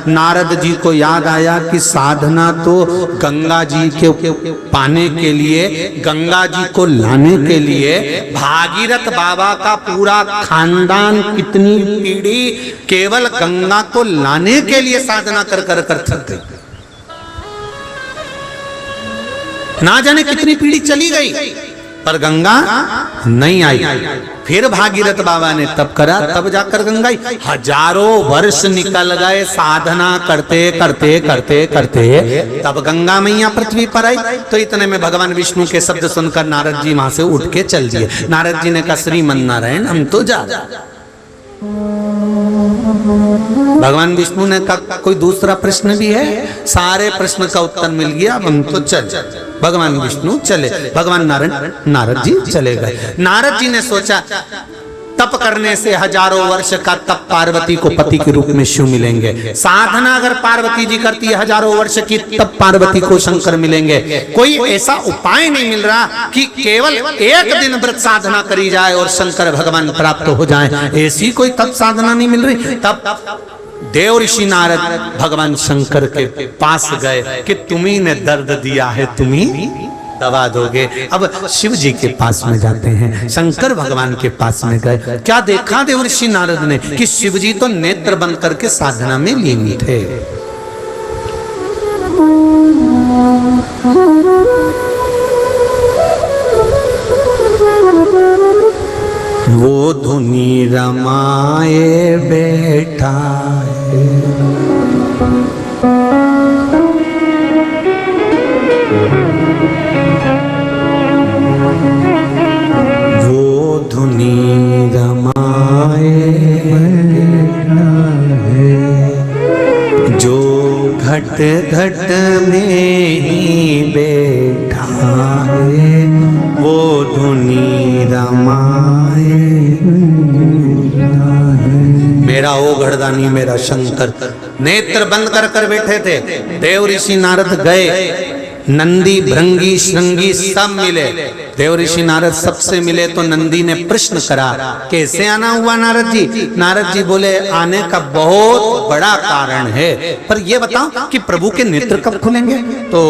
नारद जी को याद आया कि साधना तो गंगा जी के पाने के लिए, गंगा जी को लाने के लिए भागीरथ बाबा का पूरा खानदान, कितनी पीढ़ी केवल गंगा को लाने के लिए साधना कर कर कर थक गई। ना जाने कितनी पीढ़ी चली गई पर गंगा नहीं आई। फिर भागीरथ बाबा ने तप करा, तब जाकर गंगा आई। हजारों वर्ष निकल गए साधना करते करते करते करते, तब गंगा मैया पृथ्वी पर आई। तो इतने में भगवान विष्णु के शब्द सुनकर नारद जी वहां से उठ के चल दिए। नारद जी ने कहा श्रीमन नारायण हम तो जा। भगवान विष्णु ने कहा कोई दूसरा प्रश्न भी है? सारे प्रश्न का उत्तर मिल गया, अब हम तो चल। भगवान विष्णु चले, भगवान नारायण नारद जी चले गए। नारद जी ने सोचा तप करने से हजारों वर्ष का तप पार्वती को पति के रूप में शिव मिलेंगे। साधना अगर पार्वती जी करती है हजारों वर्ष की, तब पार्वती को शंकर मिलेंगे। कोई ऐसा उपाय नहीं मिल रहा कि केवल एक दिन व्रत साधना करी जाए और शंकर भगवान प्राप्त हो जाए, ऐसी कोई तप साधना नहीं मिल रही। तब देव ऋषि नारद भगवान शंकर के पास गए कि तुम्ही ने दर्द दिया है, तुम्ही दवा दोगे। अब शिव जी के पास में जाते हैं, शंकर भगवान के पास में गए। क्या देखा देव ऋषि नारद ने कि शिव जी तो नेत्र बंद करके साधना में लीन थे। वो धुनी रमाए बैठा है, धुनी रमाए बैठा है, जो घट घट में ही बैठा है, वो धुनी रमाए बैठा है। मेरा ओ घड़दानी मेरा शंकर नेत्र बंद कर कर बैठे थे। देव ऋषि नारद गए, नंदी भृंगी श्रृंगी सब मिले। देव ऋषि नारद सबसे मिले तो नंदी ने प्रश्न करा, कैसे आना हुआ नारद जी? नारद जी बोले, आने का बहुत बड़ा कारण है, पर ये बताओ कि प्रभु के नेत्र कब खुलेंगे? तो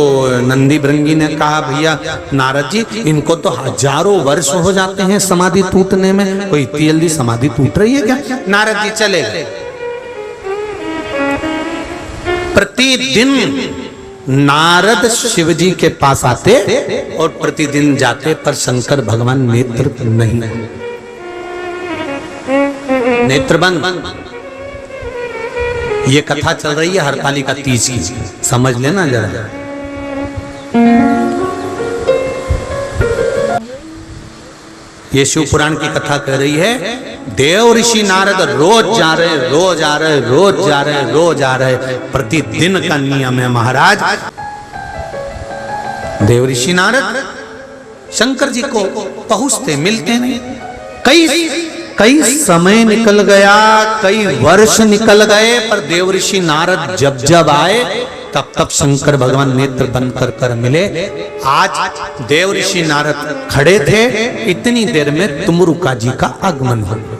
नंदी भृंगी ने कहा, भैया नारद जी, इनको तो हजारों वर्ष हो जाते हैं समाधि टूटने में, कोई इतनी जल्दी समाधि टूट रही है क्या? नारद जी चले गए। प्रतिदिन नारद शिव जी के पास आते और प्रतिदिन जाते, पर शंकर भगवान नेत्र नहीं, नेत्र बंद। ये कथा चल रही है हरतालिका तीज की, समझ लेना जरा। ये शिव पुराण की कथा कह रही है, देव ऋषि नारद रोज जा रहे, रोज आ रहे, रोज जा रहे, रोज आ रहे, प्रतिदिन का नियम है महाराज। देव ऋषि नारद शंकर जी को पहुंचते मिलते नहीं। कई समय निकल गया, कई वर्ष निकल गए, पर देव ऋषि नारद जब जब आए तब तब शंकर भगवान नेत्र बंद कर कर मिले। आज देव ऋषि नारद खड़े थे, इतनी देर में तुमरुका जी का आगमन हो गया।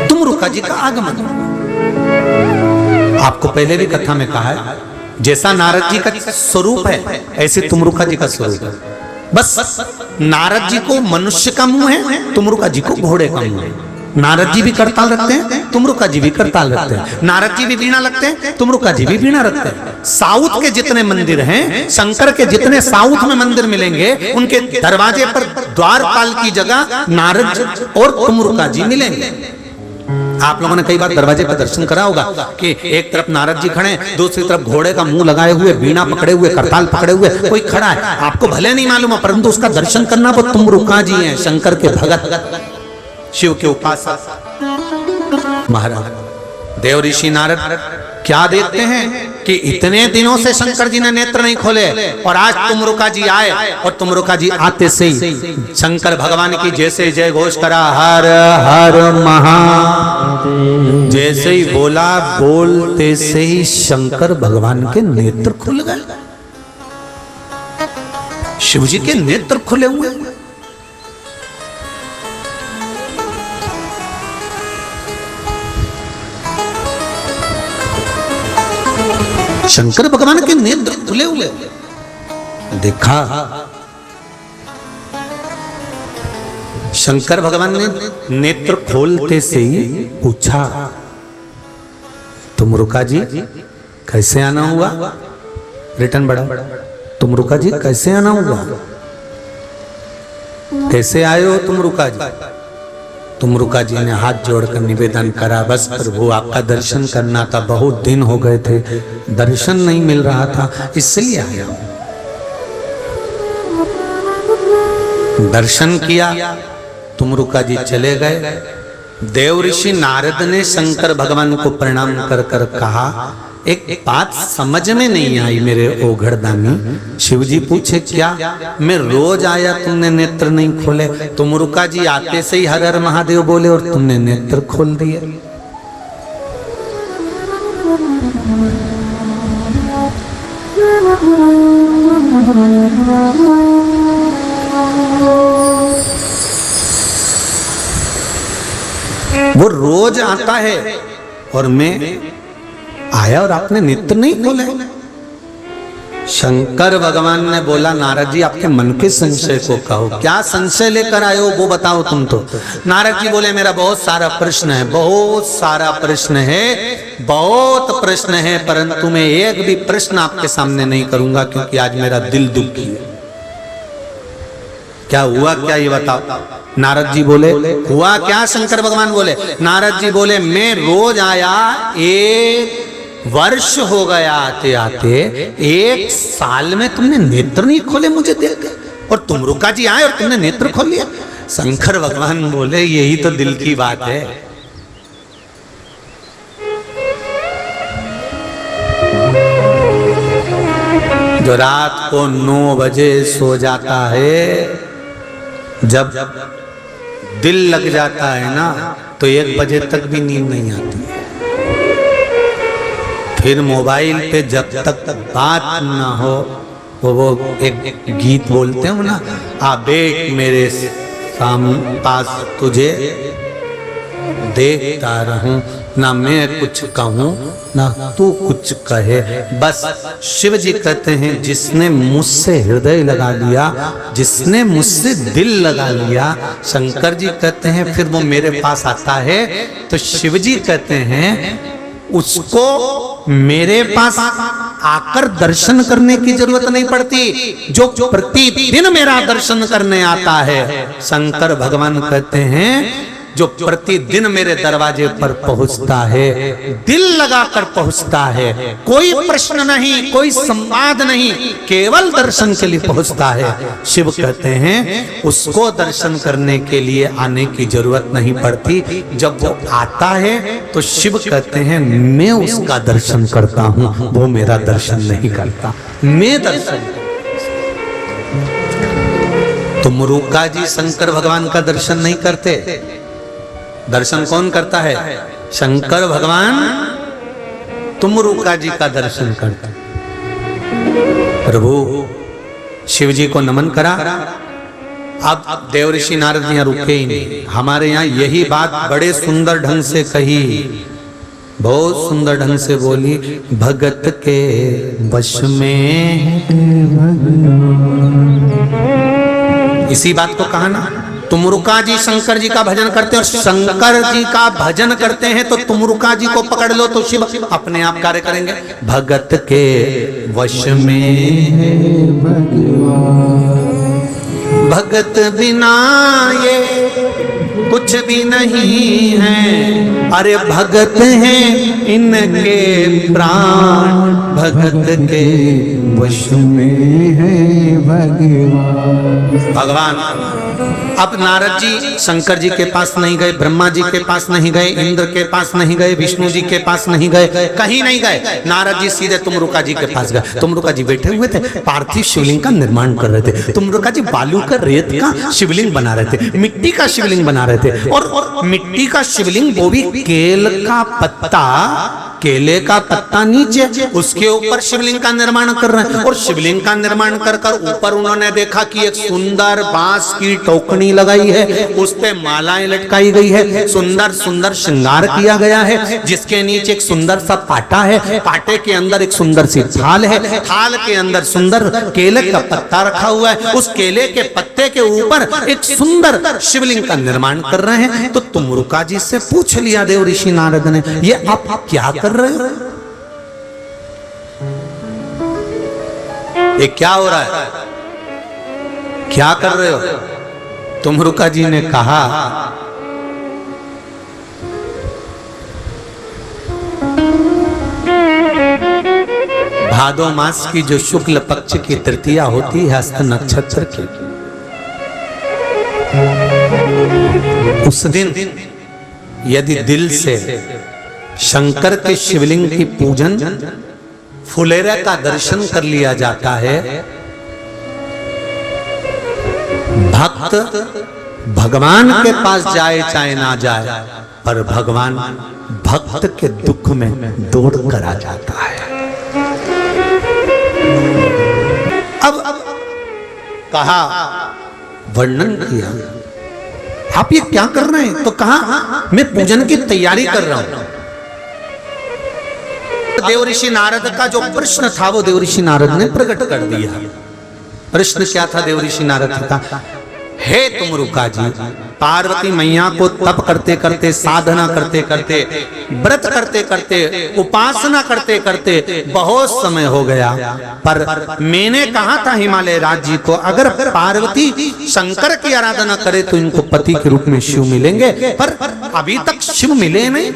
तुमरुका जी का आगमन, आपको पहले भी कथा में कहा है, जैसा नारद जी का स्वरूप है ऐसे तुमरुका जी का स्वरूप है। बस नारद जी को मनुष्य का मुंह है, तुमरुका जी को घोड़े का मुंह है। नारद जी भी करताल रखते हैं, तुमरुका जी भी करताल रखते हैं। नारद जी भी वीणा रखते हैं, तुमरुका जी भी वीणा रखते हैं। साउथ के जितने मंदिर हैं, शंकर के जितने साउथ में मंदिर मिलेंगे, उनके दरवाजे पर द्वारपाल की जगह नारद और तुमरुका जी मिलेंगे। आप लोगों ने कई बार दरवाजे पर दर्शन करा होगा कि एक तरफ नारद जी खड़े, दूसरी तरफ घोड़े का मुंह लगाए हुए, बीणा पकड़े हुए, करताल पकड़े हुए कोई खड़ा है। आपको भले नहीं मालूम है, परंतु उसका दर्शन करना वो तुमरुका जी हैं, शंकर के भगत, शिव के उपासक महाराज। देव ऋषि नारद क्या देखते हैं कि इतने दिनों से शंकर जी ने नेत्र नहीं खोले, और आज तुमरुका जी आए, और तुमरुका जी आते से ही शंकर भगवान की जैसे जय घोष करा, हर हर महादेव, जैसे ही बोला, बोलते से ही शंकर भगवान के नेत्र खुल गए। शिव जी के नेत्र खुले हुए। शंकर भगवान के नेत्र खुले हुए। देखा, शंकर भगवान ने नेत्र खोलते से ही पूछा, तुमरुका जी कैसे आना हुआ? रिटर्न बढ़ा, तुमरुका जी कैसे आना हुआ? कैसे आए हो तुमरुका जी? तुमरुका जी ने हाथ जोड़कर निवेदन करा, बस प्रभु आपका दर्शन करना था, बहुत दिन हो गए थे, दर्शन नहीं मिल रहा था, इसलिए आया। दर्शन किया, तुमरुका जी चले गए। देव ऋषि नारद ने शंकर भगवान को प्रणाम कर कर कहा एक बात समझ में नहीं आई मेरे ओघड़दानी। शिव जी पूछे क्या? मैं रोज आया तुमने नेत्र नहीं खोले। तुम रुका जी आते से ही हर हर महादेव बोले और तुमने नेत्र खोल दिए। वो रोज आता है और मैं आया और आपने नेत्र नहीं खोले। शंकर भगवान ने बोला नारद जी आपके मन के संशय को कहो, क्या संशय लेकर आए हो वो बताओ तुम तो। नारद जी बोले मेरा बहुत सारा प्रश्न है, बहुत सारा प्रश्न है, बहुत प्रश्न है, परंतु मैं एक भी प्रश्न आपके सामने नहीं करूंगा क्योंकि आज मेरा दिल दुखी है। क्या हुआ क्या ये बताओ। नारद जी बोले हुआ क्या? शंकर भगवान बोले, नारद जी बोले मैं रोज आया, एक वर्ष हो गया आते आते, एक साल में तुमने नेत्र नहीं खोले मुझे देख के, और तुम रुका जी आए और तुमने नेत्र खोल लिया। शंकर भगवान बोले यही तो दिल की बात है। जो रात को 9 बजे सो जाता है, जब दिल लग जाता है ना तो 1 बजे तक भी नींद नहीं आती है। फिर मोबाइल पे जब तक बात ना हो, वो एक गीत बोलते हो ना, आ बैठ मेरे पास तुझे देखता रहूं, ना मैं कुछ कहूं ना तू कुछ कहे। बस शिव जी कहते हैं जिसने मुझसे हृदय लगा लिया, जिसने मुझसे दिल लगा लिया, शंकर जी कहते हैं फिर वो मेरे पास आता है। तो शिव जी कहते हैं उसको मेरे पास आकर दर्शन करने की जरूरत नहीं पड़ती, जो प्रतिदिन मेरा दर्शन करने आता है। शंकर भगवान कहते हैं जो प्रतिदिन मेरे दरवाजे पर पहुंचता है, दिल लगाकर पहुंचता है, कोई प्रश्न नहीं, कोई संवाद नहीं, केवल दर्शन के लिए पहुंचता है। शिव कहते हैं उसको दर्शन करने के लिए आने की जरूरत नहीं पड़ती। जब वो आता है तो शिव कहते हैं मैं उसका दर्शन करता हूं, वो मेरा दर्शन नहीं करता, मैं दर्शन। तो मुरुका जी शंकर भगवान का दर्शन नहीं करते, दर्शन कौन करता है? शंकर भगवान तुमरुका जी का दर्शन करता। प्रभु शिव जी को नमन करा। अब देवऋषि नारद यहाँ रुके ही नहीं, हमारे यहाँ यही बात बड़े सुंदर ढंग से कही, बहुत सुंदर ढंग से बोली, भगत के वश में। इसी बात को कहा ना, तुमरुका जी शंकर जी का भजन करते हैं और शंकर जी का भजन करते हैं तो तुमरुका जी को पकड़ लो तो शिव अपने आप कार्य करेंगे। भगत के वश में भगत बिना ये कुछ भी नहीं है, अरे भगत हैं इनके प्राण, भगत के वश में है भगवान। अब नारद जी शंकर जी के पास नहीं गए, ब्रह्मा जी के पास नहीं गए, इंद्र के पास नहीं गए, विष्णु जी के पास नहीं गए, कहीं नहीं गए। नारद जी सीधे तुमरुका जी के पास गए। तुमरुका जी बैठे हुए थे, पार्थिव शिवलिंग का निर्माण कर रहे थे। तुमरुका जी बालू का रेत का शिवलिंग बना रहे थे, मिट्टी का शिवलिंग बना रहे थे, और मिट्टी का शिवलिंग वो भी केल का पत्ता, केले का पत्ता नीचे, उसके ऊपर शिवलिंग का निर्माण कर रहे हैं। और शिवलिंग का निर्माण कर कर ऊपर उन्होंने देखा कि एक सुंदर बांस की टोकनी लगाई है, उस पे मालाएं लटकाई गई है, सुंदर सुंदर श्रृंगार किया गया है, जिसके नीचे एक सुंदर सा पाटा है, पाटे के अंदर एक सुंदर सी थाल है, थाल के अंदर सुंदर केले का पत्ता रखा हुआ है, उस केले के पत्ते के ऊपर एक सुंदर शिवलिंग का निर्माण कर रहे हैं। तो तुमरुका जी से पूछ लिया देव ऋषि नारद ने, ये आप क्या कर रहे हो? ये क्या हो रहा है, क्या कर रहे हो? तुमरुका जी ने कहा भादो मास की जो शुक्ल पक्ष की तृतीया होती है हस्त नक्षत्र की, उस दिन यदि दिल से शंकर के शिवलिंग की पूजन, फुलेरा का दर्शन कर लिया जाता है। भक्त भगवान के पास जाए चाहे ना जाए, पर भगवान भक्त के दुख में दौड़ कर आ जाता है। अब कहा, वर्णन किया, आप ये क्या कर रहे हैं? तो कहा, मैं पूजन की तैयारी कर रहा हूं। देव ऋषि नारद का जो प्रश्न था वो देव ऋषि नारद ने प्रकट कर दिया। प्रश्न क्या था देव ऋषि नारद का? हे तुम रुका जी, पार्वती मैया को तप करते करते, साधना करते करते, व्रत करते करते, उपासना करते करते बहुत समय हो गया, पर मैंने कहा था हिमालय राज जी को, अगर पार्वती शंकर की आराधना करे तो इनको पति के रूप में शिव मिलेंगे, पर अभी तक शिव मिले नहीं।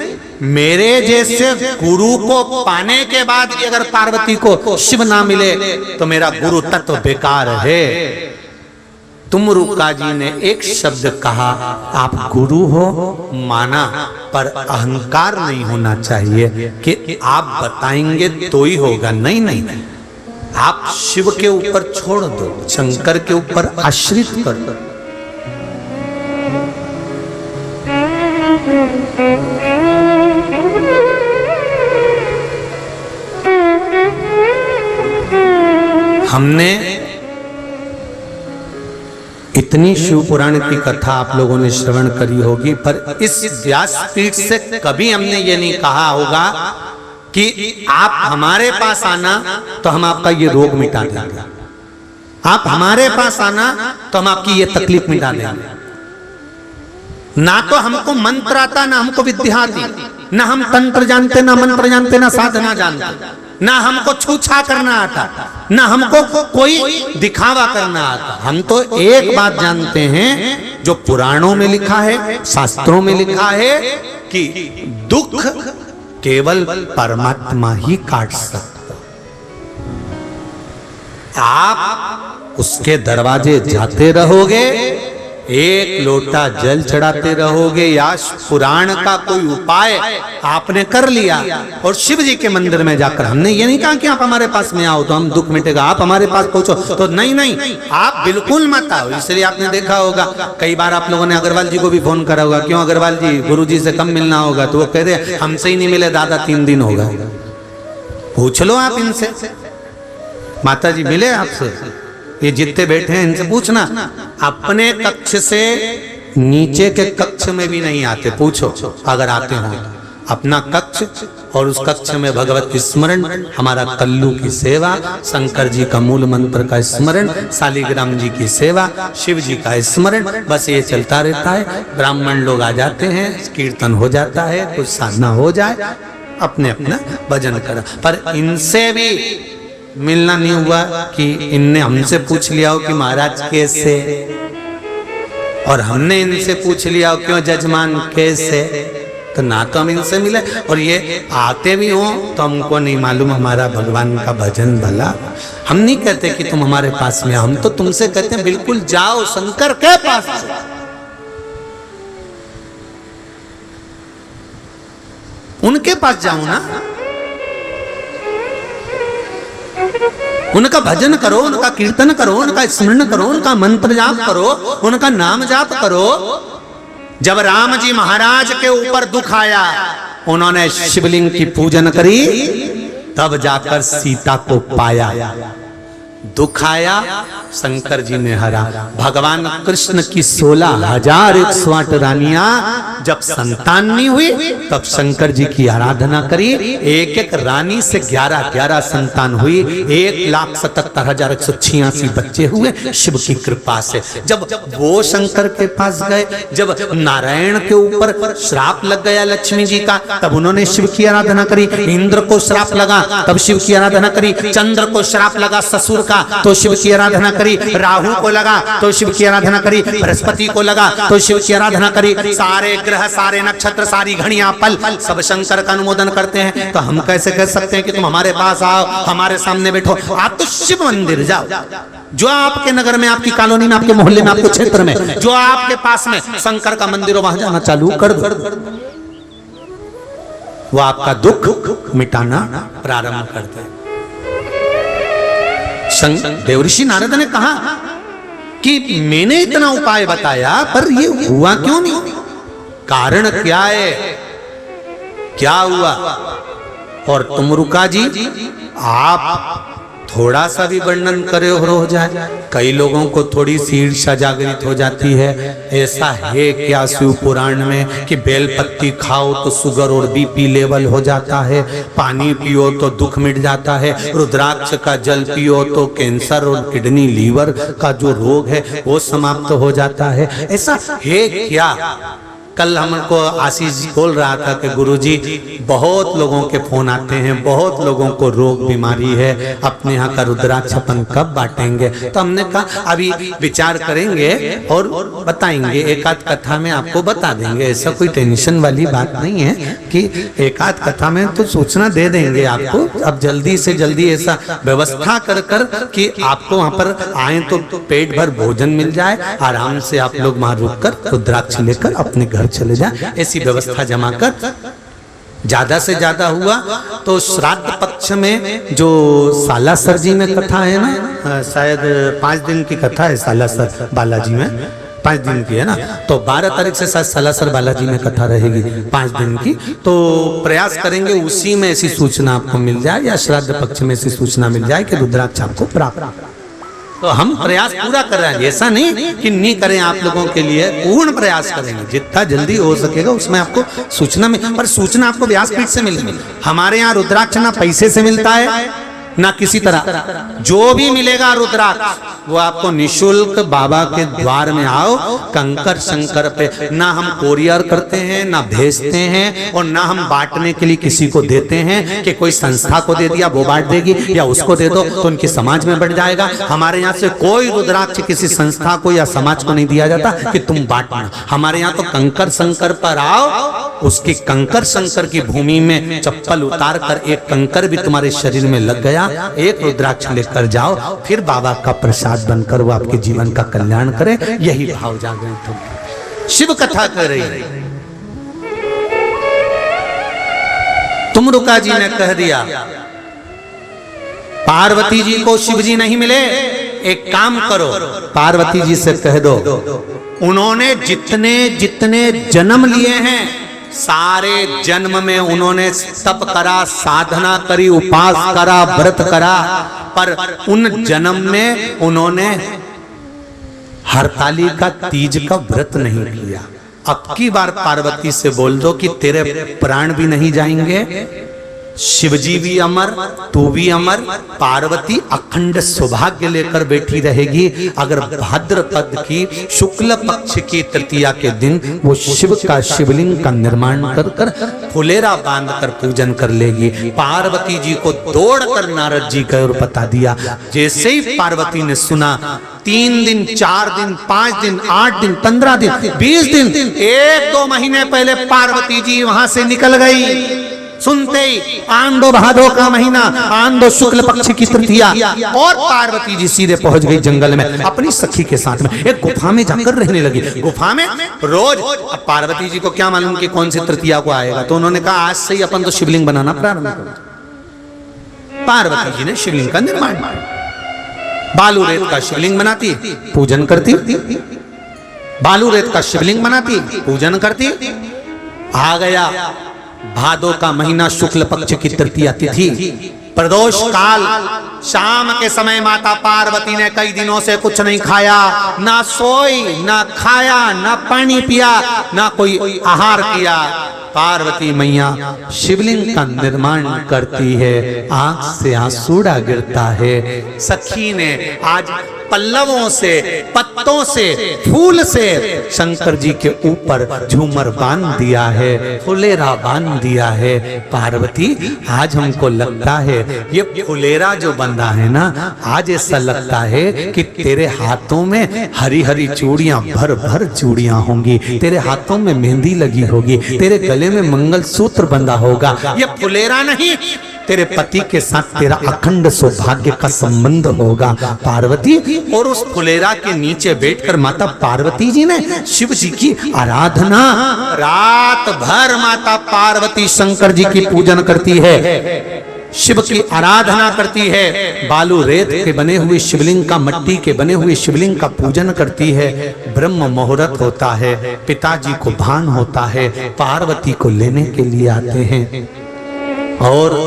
मेरे जैसे गुरु को पाने के बाद भी अगर पार्वती को शिव ना मिले तो मेरा गुरु तत्व बेकार है। तुम रुका जी ने एक शब्द कहा, आप गुरु हो माना, पर अहंकार नहीं होना चाहिए कि आप बताएंगे तो ही होगा। नहीं नहीं, आप शिव के ऊपर छोड़ दो, शंकर के ऊपर आश्रित कर दो। हमने इतनी शिव पुराण की कथा आप लोगों ने श्रवण करी होगी, पर इस व्यासपीठ से कभी हमने ये नहीं कहा होगा कि आप हमारे पास आना तो हम आपका ये रोग मिटा देंगे, आप हमारे पास आना तो हम आपकी ये तकलीफ मिटा देंगे। ना तो हमको मंत्र आता, ना हमको विद्या आती, ना हम तंत्र जानते, ना मंत्र जानते, ना साधना जानते, ना हमको छूछा करना आता, ना हमको कोई दिखावा करना आता। हम तो एक बात जानते हैं जो पुराणों में लिखा है, शास्त्रों में लिखा है कि दुख केवल परमात्मा ही काट सकता। आप उसके दरवाजे जाते रहोगे, एक लोटा जल चढ़ाते रहोगे, या पुराण का कोई उपाय आपने कर लिया और शिव जी के मंदिर में जाकर, हमने ये नहीं कहा कि आप हमारे पास में आओ तो हम दुख मिटेगा, आप हमारे पास पहुंचो तो नहीं नहीं, आप बिल्कुल मत आओ। इसलिए आपने देखा होगा कई बार आप लोगों ने अग्रवाल जी को भी फोन करा होगा, क्यों अग्रवाल जी, गुरु जी से कम मिलना होगा, तो वो कह रहे हमसे ही नहीं मिले दादा 3 दिन हो गए। पूछ लो आप इनसे, माता जी मिले आपसे? ये जितने बैठे हैं इनसे पूछना, अपने कक्ष से नीचे के कक्ष में भी नहीं आते, पूछो अगर आते हो। अपना कक्ष और उस कक्ष में भगवत स्मरण, हमारा कल्लू की सेवा, शंकर जी का मूल मंत्र का स्मरण, शालिग्राम जी की सेवा, शिव जी का स्मरण, बस ये चलता रहता है। ब्राह्मण लोग आ जाते हैं, कीर्तन हो जाता है, कुछ साधना हो जाए, अपने अपना भजन करा। पर इनसे भी मिलना नहीं हुआ कि इनने हमसे पूछ लिया हो कि महाराज कैसे, और हमने इनसे पूछ लिया हो क्यों जजमान कैसे, तो ना तो हम इनसे मिले, और ये आते भी हो तो हमको नहीं मालूम हमारा भगवान का भजन भला। हम नहीं कहते कि तुम हमारे पास में, हम तो तुमसे कहते हैं बिल्कुल जाओ शंकर के पास, उनके पास जाओ ना, उनका भजन करो, उनका कीर्तन करो, उनका स्मरण करो, उनका मंत्र जाप करो, उनका नाम जाप करो। जब राम जी महाराज के ऊपर दुख आया, उन्होंने शिवलिंग की पूजन करी, तब जाकर सीता को पाया। दुख आया, शंकर जी ने हरा। भगवान कृष्ण की 16,108 रानियां जब संतान नहीं हुई, तब शंकर जी की आराधना करी, एक एक रानी से 11 संतान हुई, 1,77,186 बच्चे हुए शिव की कृपा से। जब वो शंकर के पास गए, जब नारायण के ऊपर श्राप लग गया लक्ष्मी जी का, तब उन्होंने शिव की आराधना करी। इंद्र को श्राप लगा, तब शिव की आराधना करी। चंद्र को श्राप लगा ससुर का, तो शिव की आराधना करी। राहु को लगा तो शिव की आराधना करी। बृहस्पति को लगा तो शिव की आराधना करी। सारे ग्रह, सारे नक्षत्र, सारी घड़ियां, पल सब शंकर का अनुमोदन करते हैं। तो हम कैसे कह सकते हैं कि तुम हमारे पास आओ, हमारे सामने बैठो? आप तो शिव मंदिर जाओ, जो आपके नगर में, आपकी कॉलोनी में, आपके मोहल्ले में, आपके क्षेत्र में, जो आपके पास में शंकर का मंदिर हो, वहां जाना चालू कर दो। वो आपका दुख मिटाना प्रारंभ करते हैं। देवर्षि नारद ने कहा कि मैंने इतना उपाय बताया पर ये हुआ क्यों नहीं, कारण क्या है, क्या हुआ। और तुमरुका जी आप थोड़ा सा भी वर्णन करे और हो जाए, कई लोगों को थोड़ी सी ईर्ष्या जागृत हो जाती है। ऐसा है क्या शिव पुराण में कि बेलपत्ती खाओ तो शुगर और बीपी लेवल हो जाता है, पानी पियो तो दुख मिट जाता है, रुद्राक्ष का जल पियो तो कैंसर और किडनी लीवर का जो रोग है वो समाप्त हो जाता है, ऐसा है क्या। कल हमको आशीष बोल रहा था कि गुरुजी बहुत लोगों के फोन आते हैं, बहुत लोगों को रोग बीमारी है, अपने यहाँ का रुद्राक्ष अपन कब बांटेंगे। तो हमने कहा अभी विचार करेंगे और बताएंगे, एक आध कथा में आपको बता देंगे, ऐसा कोई टेंशन वाली बात नहीं है कि एक आध कथा में तो सूचना दे देंगे आपको। अब जल्दी से जल्दी ऐसा व्यवस्था कर कर कि आपको वहाँ पर आए तो पेट भर भोजन मिल जाए, आराम से आप लोग वहाँ रुक कर रुद्राक्ष लेकर अपने घर चले जाए, ऐसी व्यवस्था जमा कर। ज्यादा से ज्यादा हुआ तो श्राद्ध पक्ष में जो सालासर जी में कथा है ना, शायद 5 दिन की कथा है सालासर बालाजी में, 5 दिन की है ना, तो 12 तारीख से शायद सालासर बालाजी में कथा रहेगी 5 दिन की। तो प्रयास करेंगे उसी में ऐसी सूचना आपको मिल जाए या श्राद्ध पक्ष में ऐसी सूचना मिल जाए कि रुद्राक्ष आपको प्राप्त। तो हम प्रयास पूरा कर रहे हैं, ऐसा नहीं कि नहीं करें, आप लोगों के लिए पूर्ण प्रयास करेंगे, जितना जल्दी हो सकेगा उसमें आपको सूचना में। पर सूचना आपको व्यासपीठ से मिलेगी। हमारे यहाँ रुद्राक्ष ना पैसे से मिलता है ना किसी तरह, जो भी मिलेगा रुद्राक्ष वो आपको निशुल्क बाबा के द्वार में आओ, कंकर शंकर पे। ना हम कोरियर करते हैं, ना भेजते हैं, और ना हम बांटने के लिए किसी को देते हैं कि कोई संस्था को दे दिया वो बांट देगी या उसको दे दो तो उनके समाज में बढ़ जाएगा। हमारे यहाँ से कोई रुद्राक्ष किसी संस्था को या समाज को नहीं दिया जाता कि तुम बांटना। हमारे यहाँ तो कंकर शंकर पर आओ, उसकी कंकर शंकर की भूमि में चप्पल उतार कर एक कंकर भी तुम्हारे शरीर में लग गया, एक रुद्राक्ष लेकर जाओ, फिर बाबा का प्रसाद बनकर वो आपके जीवन का कल्याण करे। यही भाव जागृत हो। शिव कथा कर रही, तुमरुका जी ने कह दिया पार्वती जी को शिव जी नहीं मिले, एक काम करो पार्वती जी से कह दो उन्होंने जितने जितने जन्म लिए हैं सारे जन्म में उन्होंने तप करा, साधना करी, उपास करा, व्रत करा, पर उन जन्म में उन्होंने हरताली का तीज का व्रत नहीं किया। अब की बार पार्वती से बोल दो कि तेरे प्राण भी नहीं जाएंगे, शिवजी भी अमर, तू भी अमर, पार्वती अखंड सौभाग्य लेकर बैठी रहेगी। अगर भाद्रपद की शुक्ल पक्ष की तृतीया के दिन वो शिव का शिवलिंग का निर्माण कर कर फुलेरा बांध कर पूजन कर लेगी। पार्वती जी को दौड़कर नारद जी का और बता दिया। जैसे ही पार्वती ने सुना, 3 दिन, 4 दिन, 5 दिन, 8 दिन, 15 दिन, 20 दिन, 1-2 महीने पहले पार्वती जी वहां से निकल गई। सुनते ही आंदो भादो का महीना, आंदो शुक्ल पक्ष की तृतीया, और पार्वती जी सीधे पहुंच गई जंगल में अपनी सखी के साथ में, एक गुफा में जाकर रहने लगी। गुफा में रोज, अब पार्वती जी को क्या मालूम कि कौन सी तृतीया को आएगा, तो उन्होंने कहा आज से ही अपन तो शिवलिंग बनाना प्रारंभ करो। पार्वती जी ने शिवलिंग का निर्माण, बालू रेत का शिवलिंग बनाती, पूजन करती, बालू रेत का शिवलिंग बनाती, पूजन करती। आ गया भादो का महीना, शुक्ल पक्ष की तृतीया तिथि, प्रदोष काल, शाम के समय माता पार्वती ने कई दिनों से कुछ नहीं खाया, ना सोई, ना खाया, ना पानी पिया, ना कोई आहार किया। पार्वती मैया शिवलिंग का निर्माण करती है, आंख से आंसुड़ा गिरता है। सखी ने आज पल्लवों से, पत्तों से, फूल से शंकर जी के ऊपर झूमर बांध दिया है, फुलेरा बांध दिया है। पार्वती आज हमको लगता है ये फुलेरा जो बंधा है ना, आज ऐसा लगता है कि तेरे हाथों में हरी हरी चूड़ियां, भर भर चूड़ियां होंगी, तेरे हाथों में मेहंदी लगी होगी, तेरे गले में मंगल सूत्र बंधा होगा। ये फुलेरा नहीं, तेरे पति के साथ तेरा अखंड सौभाग्य का संबंध होगा पार्वती। और उस फुलेरा के नीचे बैठकर माता पार्वती जी ने शिव जी की आराधना, रात भर माता पार्वती शंकर जी की पूजन करती है, शिव की आराधना करती है, बालू रेत के बने हुए शिवलिंग का, मट्टी के बने हुए शिवलिंग का पूजन करती है। ब्रह्म मुहूर्त होता है, पिताजी को भान होता है, पार्वती को लेने के लिए आते हैं और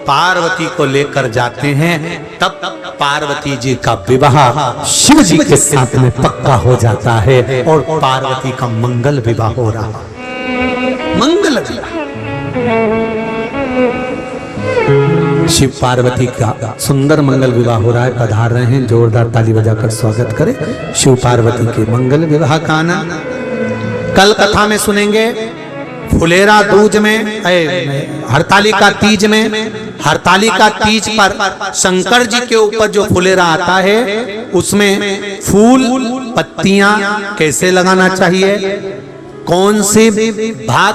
पार्वती को लेकर जाते हैं। तब पार्वती जी का विवाह शिव जी के साथ में पक्का हो जाता है और पार्वती का मंगल विवाह हो रहा, मंगल विवाह। शिव पार्वती का सुंदर मंगल विवाह हो रहा है। पधार रहे हैं, जोरदार ताली बजाकर स्वागत करें शिव पार्वती के मंगल विवाह का आनंद। कल कथा में सुनेंगे फुलेरा दूज में, हरतालिका तीज में, हरतालिका तीज पर शंकर जी के ऊपर जो फुलेरा आता है उसमें फूल पत्तियां कैसे लगाना चाहिए, कौन से भाग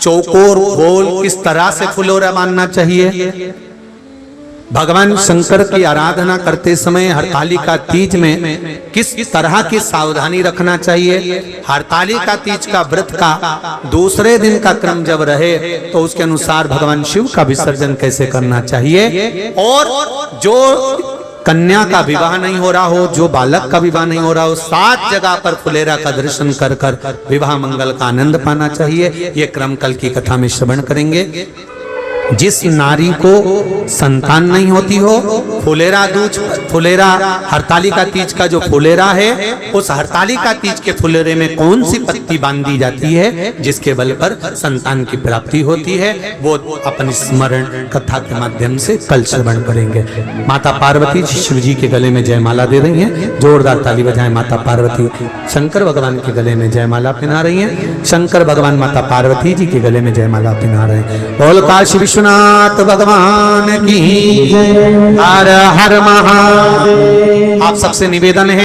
चौकोर गोल किस तरह से फुलोरा बांधना चाहिए। भगवान शंकर की आराधना करते समय हरतालिका तीज में किस तरह की सावधानी रखना चाहिए। हरतालिका तीज का व्रत का दूसरे दिन का क्रम जब रहे तो उसके अनुसार भगवान शिव का विसर्जन कैसे करना चाहिए। और जो कन्या का विवाह नहीं हो रहा हो, जो बालक का विवाह नहीं हो रहा हो, 7 जगह पर फुलेरा का दर्शन कर कर विवाह मंगल का आनंद पाना चाहिए। ये क्रम कल की कथा में श्रवण करेंगे। जिस नारी को संतान नहीं होती हो, फुलेरा हरतालिका तीज का जो फुलेरा है, उस हरतालिका तीज के फुलेरे में कौन सी पत्ती बांधी जाती है जिसके बल पर संतान की प्राप्ति होती है, वो अपन स्मरण कथा के माध्यम से कल श्रवण करेंगे। माता पार्वती शिव जी के गले में जयमाला दे रही हैं, जोरदार ताली बजाएं। माता पार्वती शंकर भगवान के गले में जयमाला पहना रही हैं, शंकर भगवान माता पार्वती जी के गले में जयमाला पहना रहे हैं। बोल काशी विश्वनाथ भगवान की जय। हर हर महादेव। आप सबसे निवेदन है